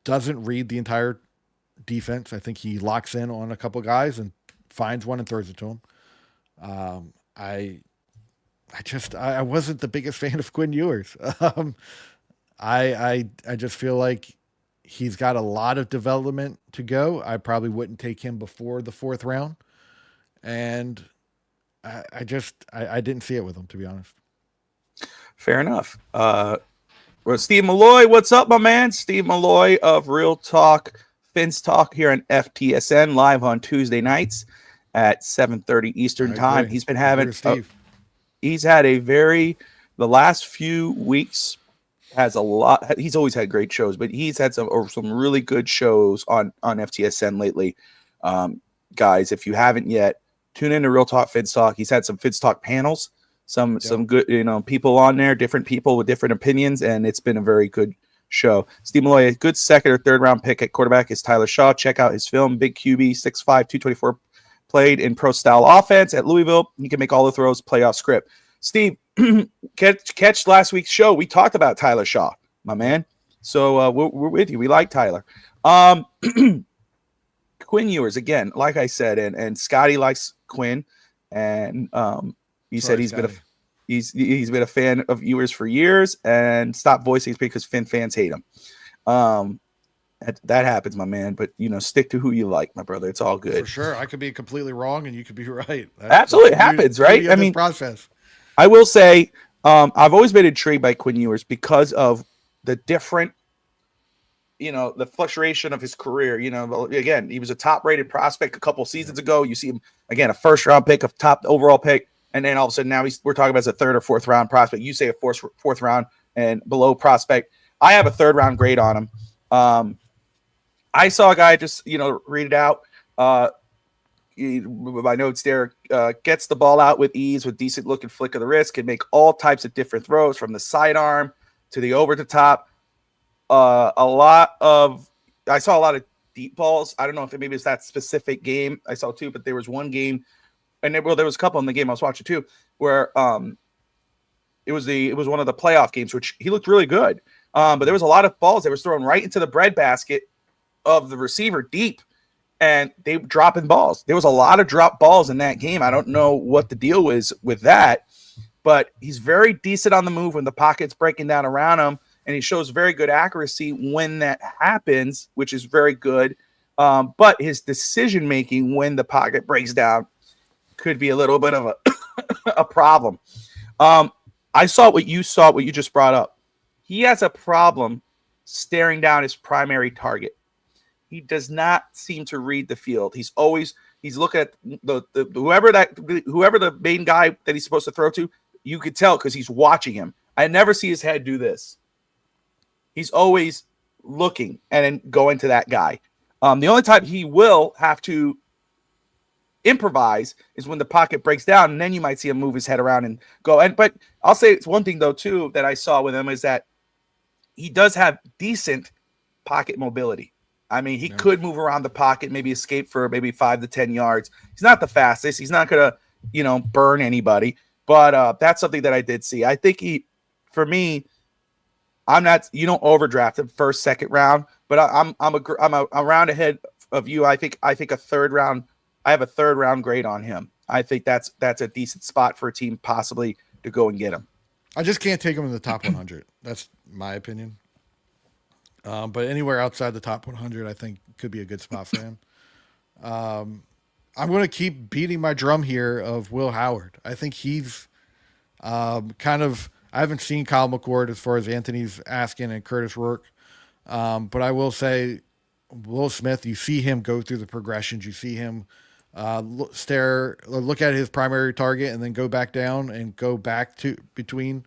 doesn't read the entire defense. I think he locks in on a couple guys and finds one and throws it to him. I wasn't the biggest fan of Quinn Ewers. I just feel like he's got a lot of development to go. I probably wouldn't take him before the fourth round. And I didn't see it with him, to be honest. Fair enough. Well, Steve Malloy, what's up, my man? Steve Malloy of Real Talk, Fins Talk here on FTSN, live on Tuesday nights at 7:30 Eastern time. He's been having had the last few weeks has a lot. He's always had great shows, but he's had some really good shows on FTSN lately. Guys, if you haven't yet, tune in to Real Talk Fids Talk. He's had some Fids Talk panels, some good people on there, different people with different opinions, and it's been a very good show. Steve Malloy, a good second or third round pick at quarterback is Tyler Shaw. Check out his film, Big QB, 6'5", 224, played in pro style offense at Louisville. He can make all the throws, playoff script. Steve, catch last week's show. We talked about Tyler Shaw, my man. So we're with you. We like Tyler. Quinn Ewers, again, like I said, and Scotty likes Quinn, and he said he's been a fan of Ewers for years, and stopped voicing his because fans hate him. That happens, my man. But stick to who you like, my brother. It's all good. For sure, I could be completely wrong, and you could be right. Absolutely happens, right? I mean, process. I will say, I've always been intrigued by Quinn Ewers because of the different, the fluctuation of his career. Again, he was a top-rated prospect a couple seasons ago. You see him again, a first-round pick, a top overall pick, and then all of a sudden now we're talking about as a third or fourth round prospect. You say a fourth round and below prospect. I have a third round grade on him. I saw a guy just read it out. My notes there, gets the ball out with ease with decent look and flick of the wrist, can make all types of different throws from the sidearm to the over the top. I saw a lot of deep balls. I don't know if maybe it's that specific game I saw too, but there was one game, and there was a couple in the game I was watching too, where it was one of the playoff games, which he looked really good. But there was a lot of balls that was thrown right into the breadbasket of the receiver deep. And they dropping balls. There was a lot of drop balls in that game. I don't know what the deal was with that, but he's very decent on the move when the pocket's breaking down around him, and he shows very good accuracy when that happens, which is very good. But his decision making when the pocket breaks down could be a little bit of a problem. I saw what you just brought up. He has a problem staring down his primary target. He does not seem to read the field. He's looking at whoever the main guy that he's supposed to throw to. You could tell because he's watching him. I never see his head do this. He's always looking and then going to that guy. The only time he will have to improvise is when the pocket breaks down, and then you might see him move his head around and go. But I'll say it's one thing though too that I saw with him is that he does have decent pocket mobility. I mean, he could move around the pocket, maybe escape for maybe 5 to 10 yards. He's not the fastest. He's not going to, burn anybody. But that's something that I did see. I think for me, you don't overdraft him first, second round, but I'm a round ahead of you. I think a third round. I have a third round grade on him. I think that's a decent spot for a team possibly to go and get him. I just can't take him in the top 100. That's my opinion. But anywhere outside the top 100, I think could be a good spot for him. I'm going to keep beating my drum here of Will Howard. I think he's I haven't seen Kyle McCord as far as Anthony's asking and Curtis Rourke. But I will say Will Smith, you see him go through the progressions. You see him look at his primary target and then go back down and go back to between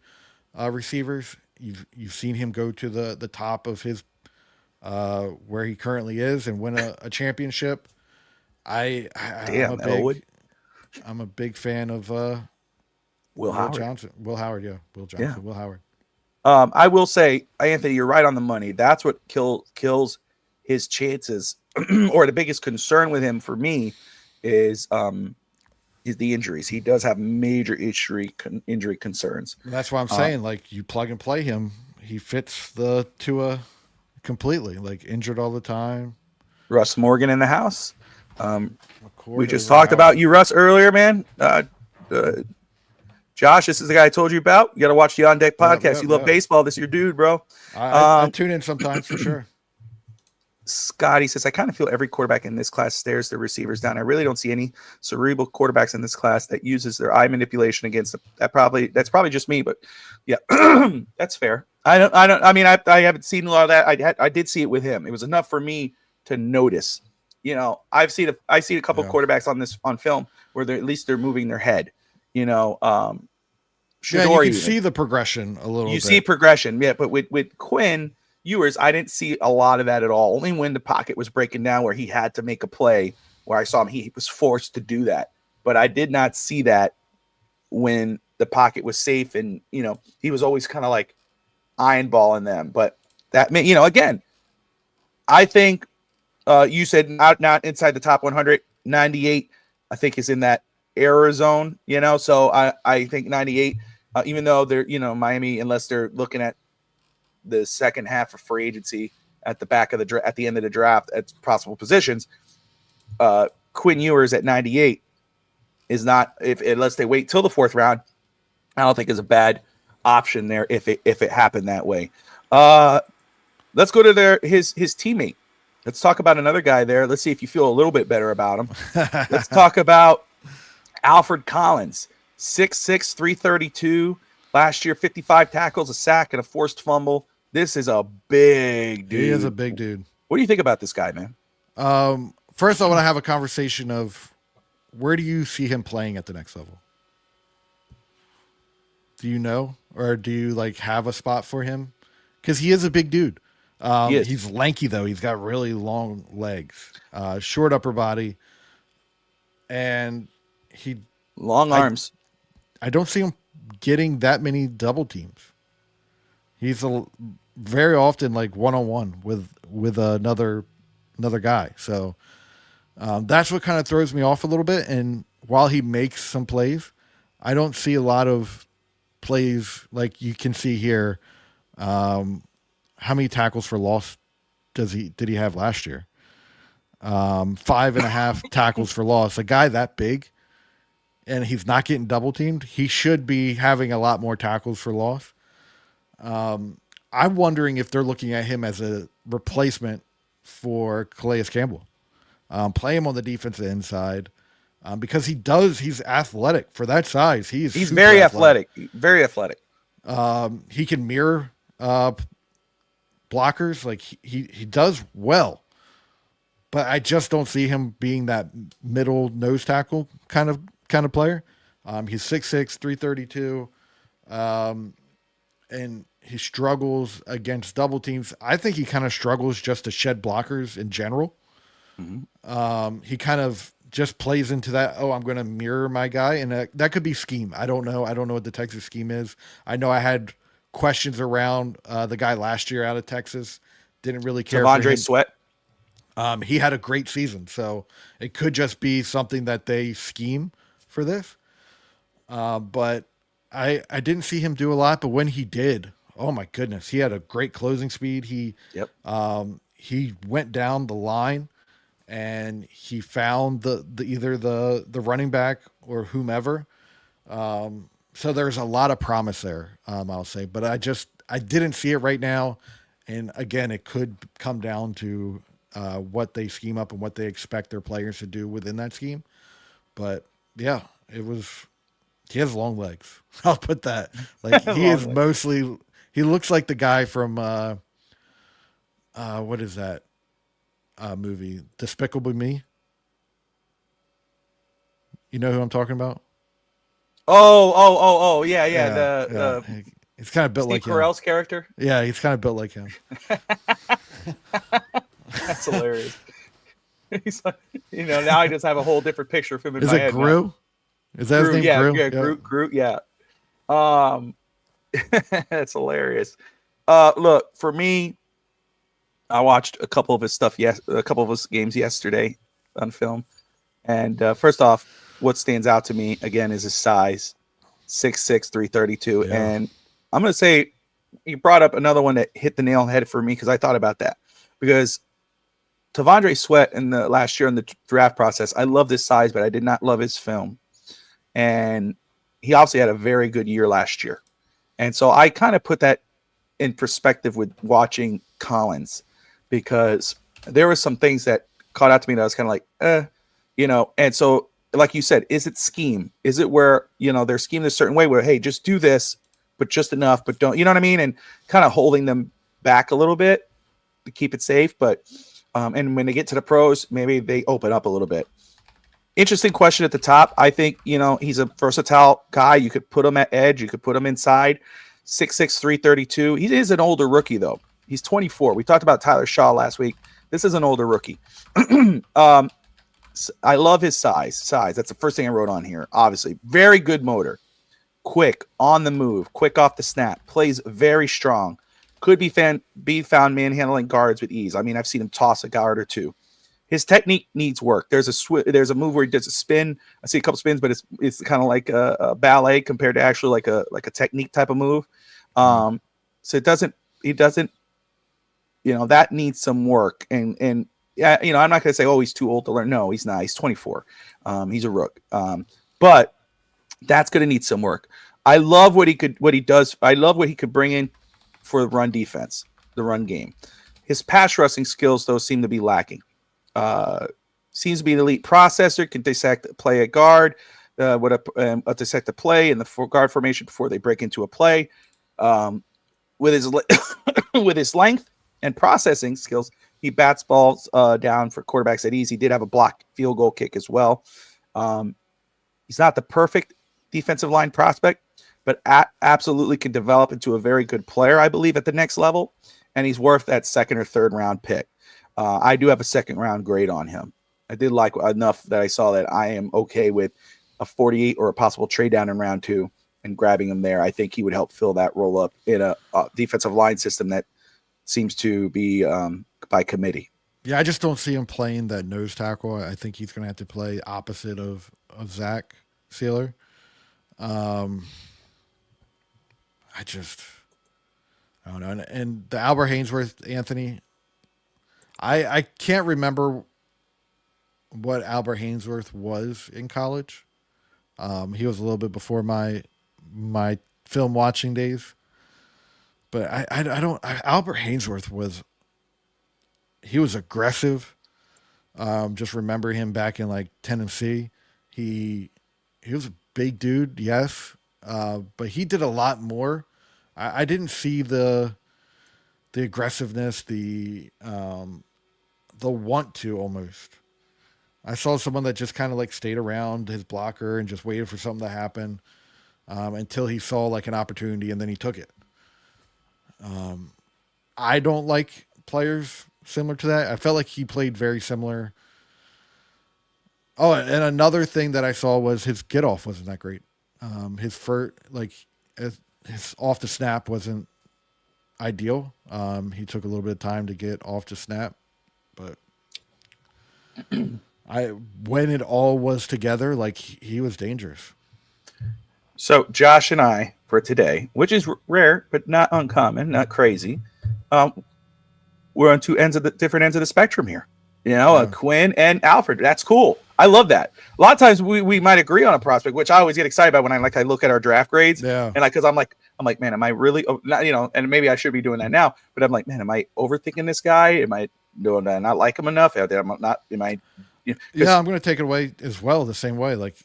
receivers. You've seen him go to the top of his where he currently is and win a championship. I'm a big fan of Will Johnson. Will Howard, yeah. Will Johnson. Yeah. Will Howard. I will say, Anthony, you're right on the money. That's what kills his chances, or the biggest concern with him for me is the injuries. He does have major injury concerns. And that's why I'm saying, like, you plug and play him, he fits the Tua completely. Like, injured all the time. Russ Morgan in the house. We just talked about you, Russ, earlier, man. Josh, this is the guy I told you about. You got to watch the On Deck podcast. You love baseball. This is your dude, bro. I tune in sometimes for sure. Scotty says, I kind of feel every quarterback in this class stares their receivers down. I really don't see any cerebral quarterbacks in this class that uses their eye manipulation against them. That's probably just me, but yeah, that's fair. I haven't seen a lot of that. I did see it with him. It was enough for me to notice. I've seen a couple quarterbacks on film where at least they're moving their head. Yeah, you Shador can even. see the progression a little You bit. see progression, yeah. But with Quinn Ewers, I didn't see a lot of that at all. Only when the pocket was breaking down where he had to make a play, where I saw him, he was forced to do that. But I did not see that when the pocket was safe, and he was always kind of like eyeballing them. But that meant, again, I think you said not inside the top 100. 98, I think, is in that error zone. So I think 98. Even though they're Miami, unless they're looking at the second half of free agency at the back of at the end of the draft at possible positions, Quinn Ewers at 98 is not, if unless they wait till the fourth round, I don't think is a bad option there if it happened that way. Let's go to his teammate. Let's talk about another guy there. Let's see if you feel a little bit better about him. Let's talk about Alfred Collins, 6'6", 332. Last year, 55 tackles, a sack, and a forced fumble. This is a big dude. He is a big dude. What do you think about this guy, man? First, I want to have a conversation of where do you see him playing at the next level? Do you know? Or do you have a spot for him? Because he is a big dude. He's lanky, though. He's got really long legs, short upper body, and long arms. I don't see him getting that many double teams. He's very often one-on-one with another guy. So that's what kind of throws me off a little bit. And while he makes some plays, I don't see a lot of plays like you can see here. How many tackles for loss did he have last year? 5.5 tackles for loss. A guy that big, and he's not getting double teamed. He should be having a lot more tackles for loss. I'm wondering if they're looking at him as a replacement for Calais Campbell. Play him on the defensive inside because he's athletic for that size. He's very athletic. Very athletic. He can mirror blockers. He does well, but I just don't see him being that middle nose tackle kind of player. He's 6'6", 332, and he struggles against double teams. I think he kind of struggles just to shed blockers in general. Mm-hmm. He kind of just plays into that. Oh, I'm going to mirror my guy, and that could be scheme. I don't know. I don't know what the Texas scheme is. I know I had questions around the guy last year out of Texas. Didn't really care. Devondre Sweat. He had a great season, so it could just be something that they scheme for this. But I didn't see him do a lot, but when he did, oh my goodness, he had a great closing speed. He went down the line and he found either the running back or whomever. So there's a lot of promise there, I'll say, but I didn't see it right now. And again, it could come down to what they scheme up and what they expect their players to do within that scheme. But yeah, he has long legs. I'll put that. He looks like the guy from what is that movie? Despicable Me. You know who I'm talking about? Oh, yeah. He's kind of built like him. Steve Carell's character. Yeah, he's kind of built like him. That's hilarious. He's like, now I just have a whole different picture of him in my head. Is it Gru? Now. Is that his name? Yeah, Gru? yeah, Groot, yeah. That's hilarious. Look, for me, I watched a couple of his games yesterday on film. And first off, what stands out to me, again, is his size, 6'6", 332. Yeah. And I'm going to say you brought up another one that hit the nail on the head for me because I thought about that. Because Devondre Sweat in the last year in the draft process, I love his size, but I did not love his film. And he obviously had a very good year last year. And so I kind of put that in perspective with watching Collins because there were some things that caught out to me that I was kind of like, and so like you said, is it scheme? Is it where, they're schemed a certain way where, hey, just do this, but just enough, but don't, you know what I mean? And kind of holding them back a little bit to keep it safe. But, and when they get to the pros, maybe they open up a little bit. Interesting question at the top. I think, he's a versatile guy. You could put him at edge. You could put him inside. 6'6", 332. He is an older rookie, though. He's 24. We talked about Tyler Shaw last week. This is an older rookie. I love his size. That's the first thing I wrote on here. Obviously, very good motor. Quick, on the move, quick off the snap. Plays very strong. Could be found manhandling guards with ease. I mean, I've seen him toss a guard or two. His technique needs work. There's a move where he does a spin. I see a couple spins, but it's kind of like a ballet compared to actually like a technique type of move. So he doesn't, that needs some work. And yeah, I'm not going to say, oh, he's too old to learn. No, he's not. He's 24. He's a rook. But that's going to need some work. I love what he does. I love what he could bring in for the run defense, the run game. His pass rushing skills, though, seem to be lacking. Seems to be an elite processor, can dissect play at guard, dissect a play in the guard formation before they break into a play. With his length and processing skills, he bats balls down for quarterbacks at ease. He did have a blocked field goal kick as well. He's not the perfect defensive line prospect, but absolutely can develop into a very good player, I believe, at the next level. And he's worth that second or third round pick. I do have a second round grade on him. I did like enough that I saw that I am okay with a 48 or a possible trade down in round 2 and grabbing him there. I think he would help fill that role up in a defensive line system that seems to be by committee. Yeah, I just don't see him playing that nose tackle. I think he's going to have to play opposite of Zach Sealer. I don't know. And the Albert Hainsworth, Anthony, I can't remember what Albert Hainsworth was in college. He was a little bit before my film watching days. But I don't. Albert Hainsworth was aggressive. Just remember him back in like Tennessee. He was a big dude, yes, but he did a lot more. I didn't see the aggressiveness, the want to almost. I saw someone that just kind of like stayed around his blocker and just waited for something to happen until he saw like an opportunity and then he took it. I don't like players similar to that. I felt like he played very similar. Oh, and another thing that I saw was his get off wasn't that great. His off the snap wasn't ideal. He took a little bit of time to get off the snap, but when it all was together, like he was dangerous. So Josh and I for today, which is rare but not uncommon, not crazy, we're on different ends of the spectrum here. Quinn and Alfred. That's cool. I love that. A lot of times we might agree on a prospect, which I always get excited about when I look at our draft grades. Yeah. And because I'm like, man, am I really, and maybe I should be doing that now, but I'm like, man, am I overthinking this guy? Am I doing that? Not like him enough? I'm going to take it away as well. The same way. Like,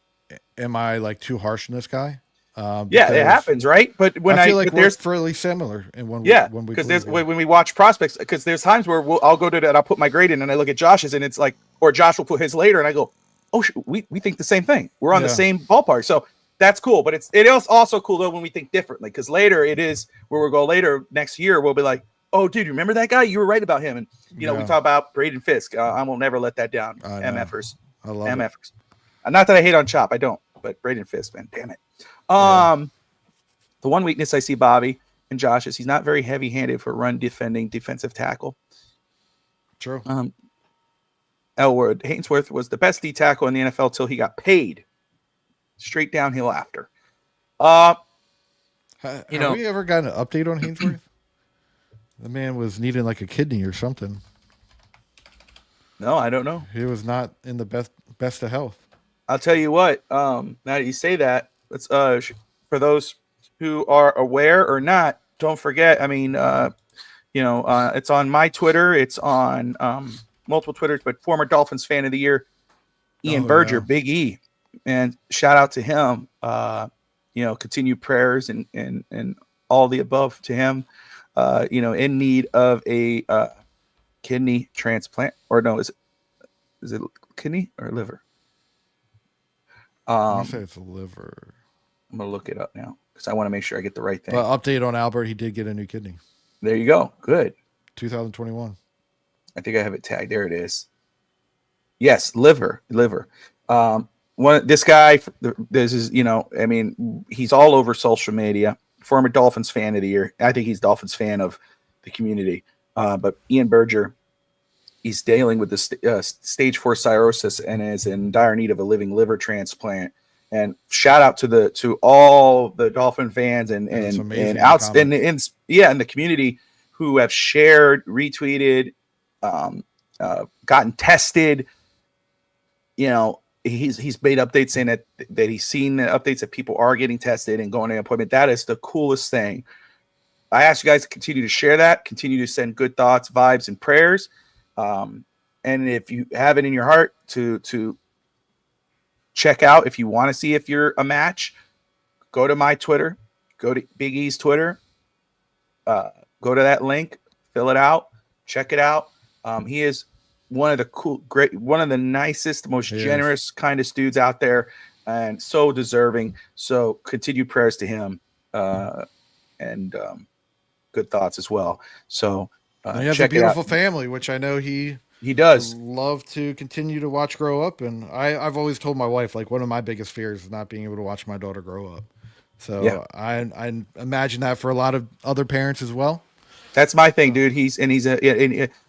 am I like too harsh on this guy? Yeah, it happens, right? But when I feel like we're fairly similar in when we watch prospects, because there's times where I'll go to that, I'll put my grade in and I look at Josh's and it's like, or Josh will put his later and I go, oh, we think the same thing. We're on the same ballpark. So that's cool. But it is also cool though when we think differently, because later it is where we'll go later next year. We'll be like, oh, dude, you remember that guy? You were right about him. And, we talk about Braden Fisk. I will never let that down. MFers. I love MFers. Not that I hate on Chop. I don't. But Braden Fisk, man, damn it. The one weakness I see Bobby and Josh is he's not very heavy-handed for run defending defensive tackle. True. Elwood Hainsworth was the best D tackle in the NFL till he got paid. Straight downhill after. Have we ever gotten an update on Hainsworth? The man was needing like a kidney or something. No, I don't know. He was not in the best of health. I'll tell you what. Now that you say that, let's for those who are aware or not, don't forget. I mean, it's on my Twitter. It's on multiple Twitters. But former Dolphins fan of the year, Ian Berger, Big E, and shout out to him. Continued prayers and all the above to him. In need of a kidney transplant, or no, is it kidney or liver? I want to say Um, it's liver. I'm gonna look it up now because I want to make sure I get the right But thing. update on Albert, he did get a new kidney. There you go. Good. 2021. I think I have it tagged. There it is. Yes, liver. One this guy. This is I mean, he's all over social media. Former Dolphins fan of the year. I think he's Dolphins fan of the community. But Ian Berger, he's dealing with the stage 4 cirrhosis and is in dire need of a living liver transplant. And shout out to all the Dolphin fans and Yeah, it's and amazing in the outs comments. in the community who have shared, retweeted, um, gotten tested. He's made updates saying that he's seen the updates that people are getting tested and going to an appointment. That is the coolest thing. I ask you guys to continue to share that, continue to send good thoughts, vibes, and prayers. And if you have it in your heart to check out, if you want to see if you're a match, go to my Twitter, go to Big E's Twitter, uh, go to that link, fill it out, check it out. He is one of the one of the nicest, most He is. generous, kindest dudes out there, and so deserving. So continued prayers to him, and good thoughts as well. So And he has a check it out. beautiful family, which I know he He would does. love to continue to watch grow up. And I've always told my wife, like, one of my biggest fears is not being able to watch my daughter grow up. Yeah. So I imagine that for a lot of other parents as well. That's my thing, So, dude. He's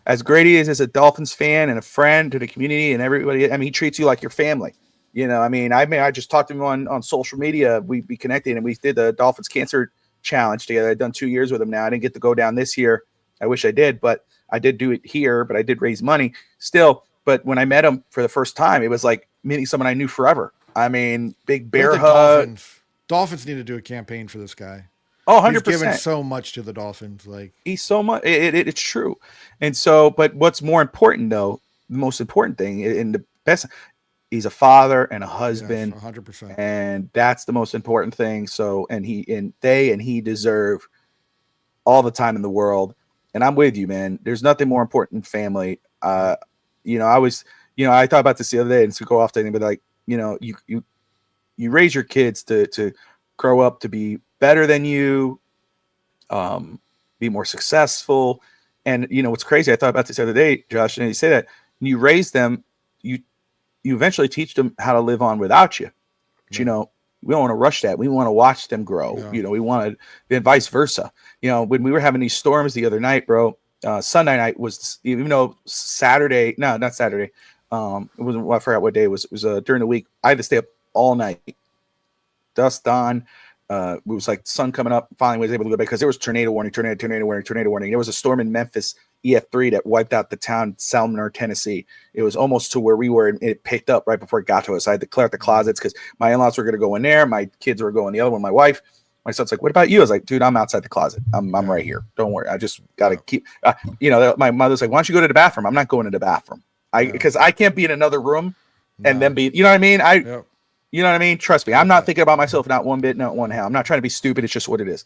as great he is as a Dolphins fan and a friend to the community and everybody. I mean, he treats you like your family. I just talked to him on social media. We be connected and we did the Dolphins Cancer Challenge together. I've done 2 years with him now. I didn't get to go down this year. I wish I did, but I did do it here. But I did raise money still. But when I met him for the first time, it was like meeting someone I knew forever. I mean, big but I bear think hug. Dolphins need to do a campaign for this guy. Oh, He's given 100%. so much to the Dolphins. Like, He's so much it's true. And so, but what's more important though, the most important thing and the best, he's a father and a yes, husband, 100%. and that's the most important thing. So and he deserve all the time in the world. And I'm with you, man. There's nothing more important than family. I was, I thought about this the other day, and to go off to anybody, like, you raise your kids to grow up to be better than you, be more successful. And what's crazy, I thought about this the other day, Josh, and you say that when you raise them, you you eventually teach them how to live on without you. But Yeah. we don't want to rush that. We want to watch them grow. Yeah. We want to, and vice versa. When we were having these storms the other night, bro, Sunday night was, even though Saturday, no, not Saturday. It wasn't, well, I forgot what day it was. It was during the week. I had to stay up all night, dusk on. It was like sun coming up. Finally, was able to go back because there was tornado warning. There was a storm in Memphis, EF3, that wiped out the town, Sumner, Tennessee. It was almost to where we were, and it picked up right before it got to us. I had to clear out the closets because my in-laws were going to go in there. My kids were going the other one. My wife, my son's like, "What about you?" I was like, "Dude, I'm outside the closet. I'm Yeah. right here. Don't worry. I just got to Yeah. keep." My mother's like, "Why don't you go to the bathroom?" I'm not going to the bathroom. Yeah. Because I can't be in another room and No. then be. You know what I mean? Yep. You know what I mean? Trust me, I'm not thinking about myself, not one bit, not one how. I'm not trying to be stupid. It's just what it is.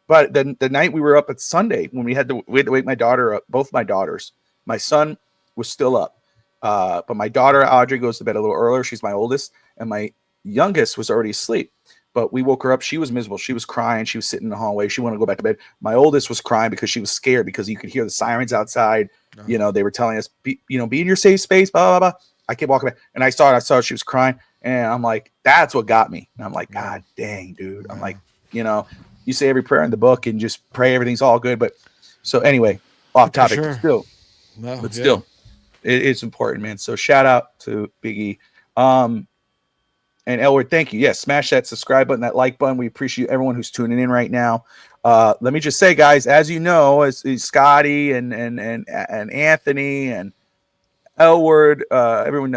But then the night we were up at Sunday, when we had to wake my daughter up, both my daughters. My son was still up, but my daughter Audrey goes to bed a little earlier. She's my oldest, and my youngest was already asleep. But we woke her up. She was miserable. She was crying. She was sitting in the hallway. She wanted to go back to bed. My oldest was crying because she was scared because you could hear the sirens outside. They were telling us, be in your safe space, blah, blah, blah. I kept walking back, and I saw she was crying, and I'm like, that's what got me. And I'm like, God dang, dude. I'm like, you say every prayer in the book and just pray everything's all good. But so anyway, off topic, sure. still, No. but still, it's important, man. So shout out to Big E. And Elwood, thank you. Yes, smash that subscribe button, that like button. We appreciate everyone who's tuning in right now. Let me just say, guys, as you know, as Scotty and Anthony and Elwood, everyone.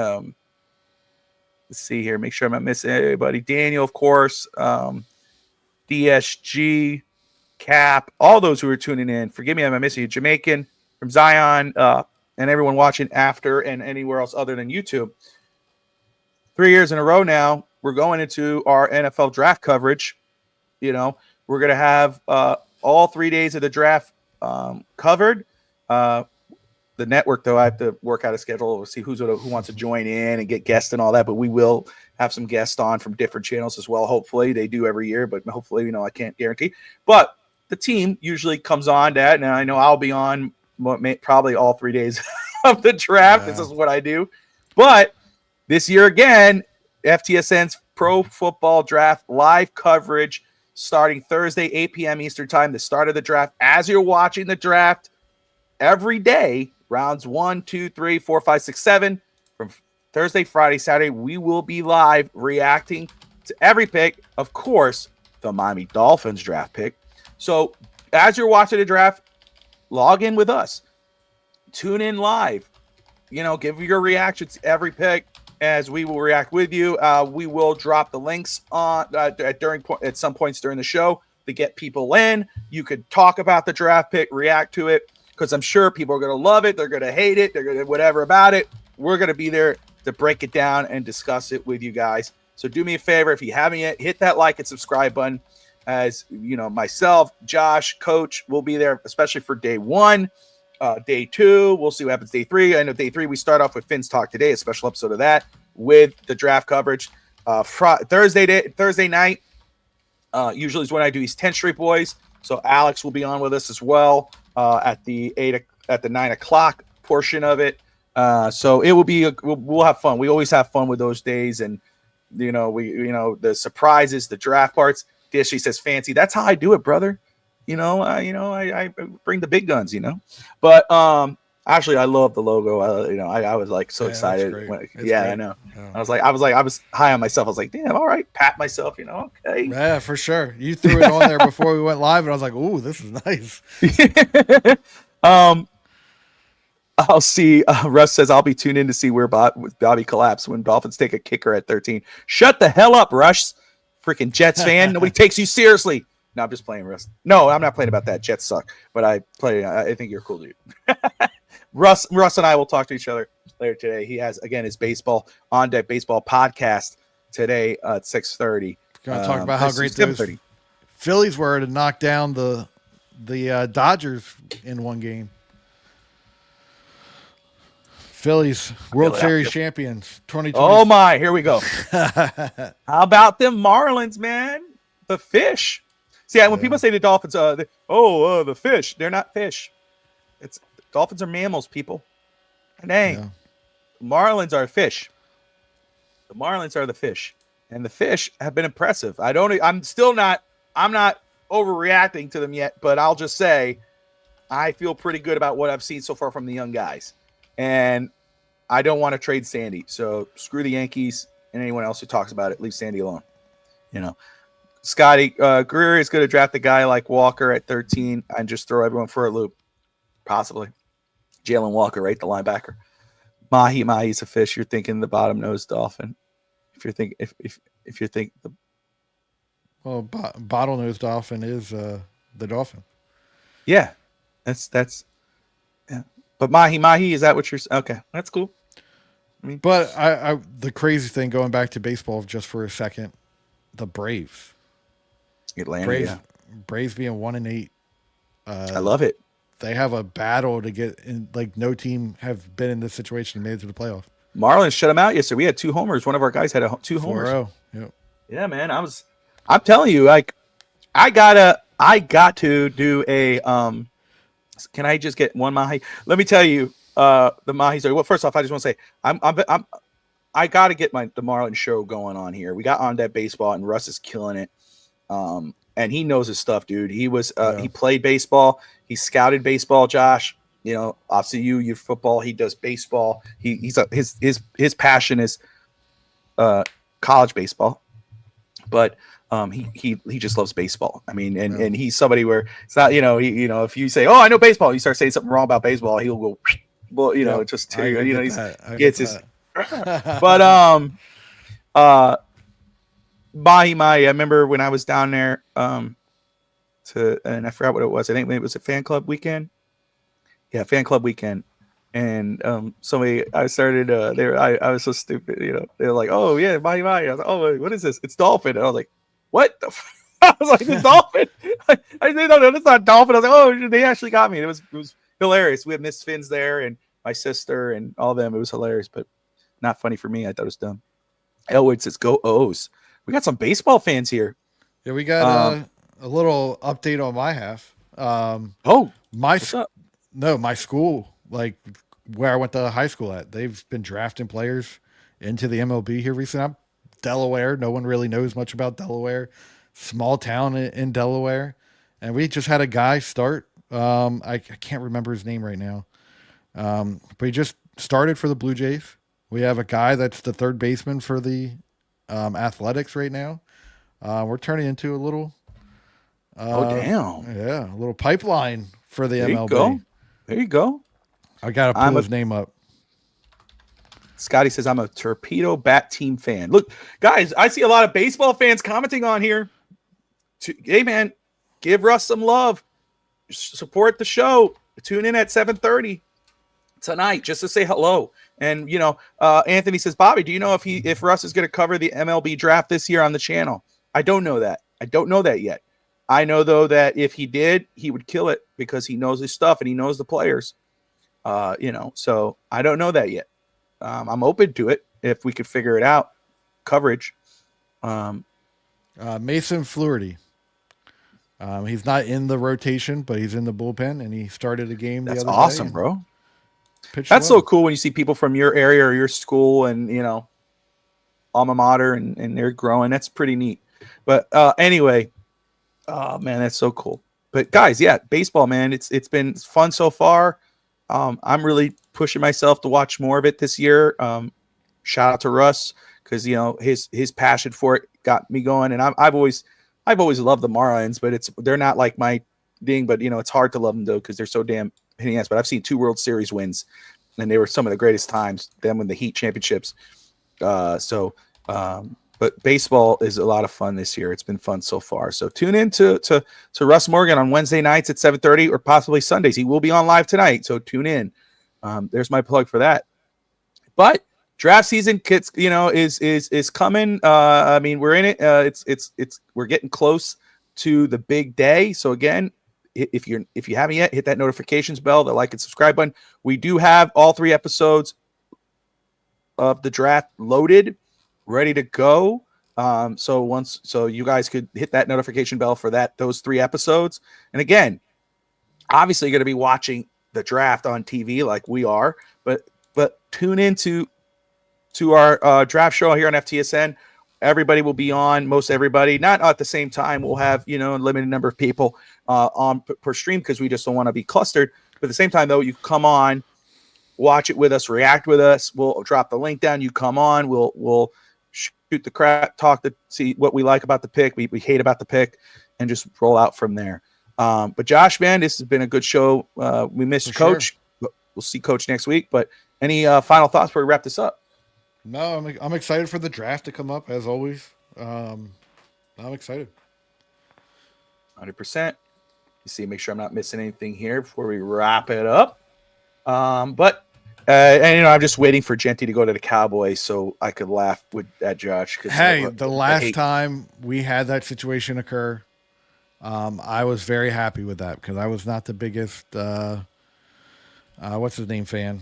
Let's see here. Make sure I'm not missing anybody. Daniel, of course. DSG, Cap, all those who are tuning in. Forgive me, I'm missing you. Jamaican from Zion, and everyone watching after and anywhere else other than YouTube. 3 years in a row now, we're going into our NFL draft coverage. We're going to have all 3 days of the draft covered. the network, though. I have to work out a schedule, see who wants to join in and get guests and all that. But we will have some guests on from different channels as well. Hopefully, they do every year, but hopefully, I can't guarantee. But the team usually comes on that, and I know I'll be on probably all 3 days of the draft. Yeah. This is what I do. But this year again, FTSN's Pro Football Draft live coverage starting Thursday, 8 p.m. Eastern Time, the start of the draft. As you're watching the draft every day, rounds 1, 2, 3, 4, 5, 6, 7, from Thursday, Friday, Saturday, we will be live reacting to every pick. Of course, the Miami Dolphins draft pick. So as you're watching the draft, log in with us. Tune in live. Give your reactions to every pick as we will react with you. We will drop the links on at some points during the show to get people in. You could talk about the draft pick, react to it, because I'm sure people are going to love it. They're going to hate it. They're going to whatever about it. We're going to be there to break it down and discuss it with you guys. So do me a favor. If you haven't yet, hit that like and subscribe button. As myself, Josh, Coach will be there, especially for day 1. Day 2, we'll see what happens day 3. I know day 3, we start off with Finn's Talk today, a special episode of that with the draft coverage. Thursday night, usually is when I do East 10th Street Boys. So Alex will be on with us as well at the 9 o'clock portion of it. So it will be we'll have fun. We always have fun with those days, and the surprises, the draft parts. Dishy says fancy. That's how I do it, brother. I bring the big guns, but actually I love the logo. I was like so excited. I know. Yeah. I was high on myself. I was like, damn, all right, pat myself, okay. Yeah, for sure. You threw it on there before we went live, and I was like, ooh, this is nice. I'll see. Russ says I'll be tuned in to see where Bobby collapsed when Dolphins take a kicker at 13. Shut the hell up, Russ. Freaking Jets fan. Nobody takes you seriously. No, I'm just playing, Russ. No, I'm not playing about that. Jets suck. But I think you're cool, dude. Russ and I will talk to each other later today. He has, again, his On Deck Baseball podcast today at 6:30. Going to talk about how great those Phillies were to knock down the Dodgers in one game. Phillies World Series champions 2020. Oh, my. Here we go. How about them Marlins, man? The fish. See, when people say the Dolphins, the fish, they're not fish. Dolphins are mammals, people. Dang. Marlins are fish. The Marlins are the fish. And the fish have been impressive. I'm not overreacting to them yet, but I'll just say I feel pretty good about what I've seen so far from the young guys. And I don't want to trade Sandy. So screw the Yankees and anyone else who talks about it. Leave Sandy alone. Scotty, Greer is going to draft a guy like Walker at 13 and just throw everyone for a loop. Possibly. Jalen Walker, right? The linebacker. Mahi's a fish. You're thinking the bottom nose dolphin. If you're thinking the bottlenose dolphin is the dolphin. Yeah. That's yeah. But Mahi, is that what you're saying? Okay, that's cool. But I the crazy thing, going back to baseball just for a second, the Braves. Atlanta, Braves being 1-8. I love it. They have a battle to get in. Like, no team have been in this situation and made it to the playoff. Marlins shut them out yesterday. We had 2 homers. One of our guys had 2 homers. 4-0. Yep. Yeah, man. I'm telling you, like, I got to do a can I just get one Mahi? Let me tell you, the Mahi story. Well, first off, I just want to say I got to get the Marlins show going on here. We got On Deck Baseball, and Russ is killing it. And he knows his stuff, dude. He was he played baseball. He scouted baseball, Josh. Obviously you football. He does baseball. His passion is college baseball, but he just loves baseball. I mean, and he's somebody where it's not if you say, oh, I know baseball, you start saying something wrong about baseball, he'll go, well, he gets his. But I remember when I was down there and I forgot what it was. I think it was a fan club weekend. Yeah, fan club weekend. And I started I was so stupid, they were like, oh yeah, Mahi. I was like, oh, what is this? It's dolphin. And I was like, what the I was like, the dolphin. I said, no, it's not dolphin. I was like, oh, they actually got me. It was hilarious. We had Miss Fins there, and my sister and all them. It was hilarious, but not funny for me. I thought it was dumb. Elwood says, "Go O's." We got some baseball fans here. Yeah, we got a little update on my half. Oh, My what's up? no, my school, like where I went to high school at, they've been drafting players into the MLB here recently. I'm Delaware. No one really knows much about Delaware. Small town in Delaware, and we just had a guy start. I can't remember his name right now, but he just started for the Blue Jays. We have a guy that's the third baseman for the Athletics right now. We're turning into a little, Oh, damn. yeah, a little pipeline for the There you MLB. go. There you go. I gotta pull his name up. Scotty says, "I'm a Torpedo Bat Team fan." Look, guys, I see a lot of baseball fans commenting on here. Hey, man, give Russ some love. Support the show. Tune in at 7:30 tonight just to say hello. And, Anthony says, "Bobby, do you know if Russ is going to cover the MLB draft this year on the channel?" I don't know that. I don't know that yet. I know, though, that if he did, he would kill it because he knows his stuff and he knows the players. So I don't know that yet. I'm open to it if we could figure it out. Coverage. Mason Fluharty. He's not in the rotation, but he's in the bullpen, and he started a game. That's the other awesome, day bro. Pitched That's well. so cool when you see people from your area or your school and, alma mater and they're growing. That's pretty neat. But anyway, oh, man, that's so cool. But, guys, yeah, baseball, man, it's been fun so far. I'm really pushing myself to watch more of it this year. Shout out to Russ because his passion for it got me going, and I've always loved the Marlins, but they're not like my thing. But it's hard to love them though because they're so damn hitting ass. But I've seen 2 World Series wins, and they were some of the greatest times. Them when the Heat championships. But baseball is a lot of fun this year. It's been fun so far. So tune in to Russ Morgan on Wednesday nights at 7:30 or possibly Sundays. He will be on live tonight. So tune in. There's my plug for that. But draft season kits, is coming. I mean, we're in it. We're getting close to the big day. So again, if you haven't yet, hit that notifications bell, the like and subscribe button. We do have all 3 episodes of the draft loaded, ready to go. So you guys could hit that notification bell for those 3 episodes. And again, obviously you're going to be watching the draft on TV like we are, but tune into our draft show here on FTSN. Everybody will be on, most everybody, not at the same time. We'll have, a limited number of people on per stream because we just don't want to be clustered. But at the same time, though, you come on, watch it with us, react with us. We'll drop the link down. You come on, we'll shoot the crap, talk to see what we like about the pick, we hate about the pick, and just roll out from there. But Josh, man, this has been a good show. We missed Coach. Sure. We'll see Coach next week. But any final thoughts before we wrap this up? No, I'm excited for the draft to come up as always. I'm excited. 100%. You see, make sure I'm not missing anything here before we wrap it up. But I'm just waiting for Genty to go to the Cowboys so I could laugh at Josh. Hey, the last time we had that situation occur, I was very happy with that because I was not the biggest what's his name fan.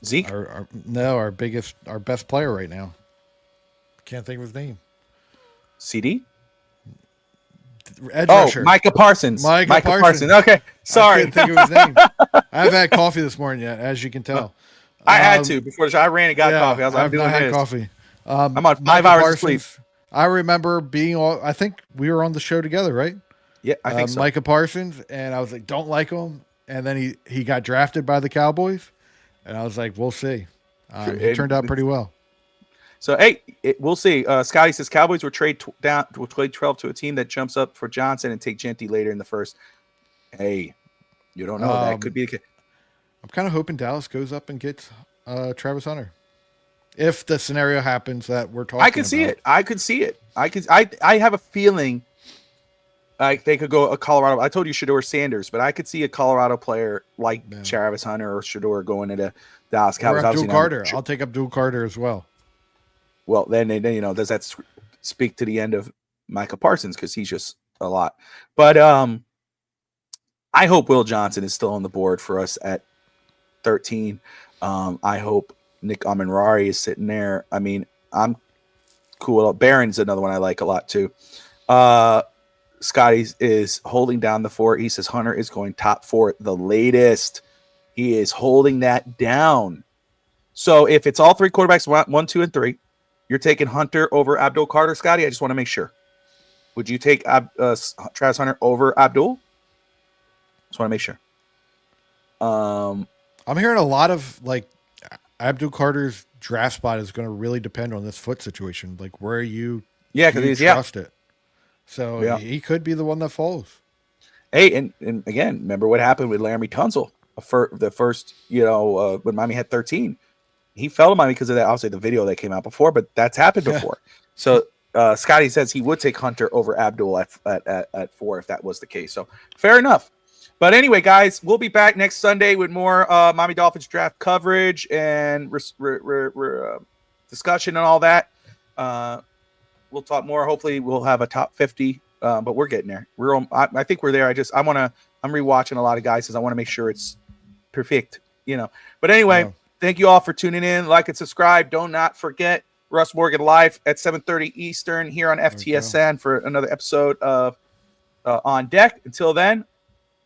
Zeke? Our best player right now. Can't think of his name. CD? Edge rusher. Micah Parsons. Micah Parsons. Okay, sorry. I couldn't think of his name. I haven't had coffee this morning yet, as you can tell. I had to before I ran and got coffee. I was like, I've not had coffee. I'm on 5 hours of sleep. I remember I think we were on the show together, right? Yeah, I think so. Micah Parsons, and I was like, don't like him. And then he got drafted by the Cowboys, and I was like, we'll see. It turned out pretty well. So, hey, we'll see. Scotty says Cowboys will trade 12 to a team that jumps up for Johnson and take Genty later in the first. Hey, you don't know. That could be the case. I'm kind of hoping Dallas goes up and gets Travis Hunter. If the scenario happens that we're talking about. I could see it. I have a feeling like they could go a Colorado. I told you Shedeur Sanders, but I could see a Colorado player like Travis Hunter or Shedeur going into Dallas Cowboys. Or Abdul Carter. I'll take Abdul Carter as well. Well, then does that speak to the end of Micah Parsons because he's just a lot. But I hope Will Johnson is still on the board for us at 13. I hope Nick Amenrari is sitting there. I mean, I'm cool. Barron's another one I like a lot too. Scotty is holding down the fort. He says Hunter is going top 4 the latest. He is holding that down. So if it's all 3 quarterbacks, 1, 2, and 3, you're taking Hunter over Abdul Carter, Scotty. I just want to make sure. Would you take Travis Hunter over Abdul? Just want to make sure. I'm hearing a lot of like Abdul Carter's draft spot is going to really depend on this foot situation. Like, where you because you he's trust it. So Yeah. he could be the one that falls. Hey, and again, remember what happened with Laramie Tunsil for the first, when Miami had 13. He fell to Miami because of that. Obviously, the video that came out before, but that's happened before. So Scotty says he would take Hunter over Abdul at 4 if that was the case. So fair enough. But anyway, guys, we'll be back next Sunday with more Miami Dolphins draft coverage and discussion and all that. We'll talk more. Hopefully, we'll have a top 50. But we're getting there. I think we're there. I'm rewatching a lot of guys because I want to make sure it's perfect. But anyway. Yeah. Thank you all for tuning in. Like and subscribe. Do not forget Russ Morgan live at 7:30 Eastern here on FTSN for another episode of On Deck. Until then,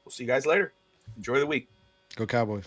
we'll see you guys later. Enjoy the week. Go Cowboys.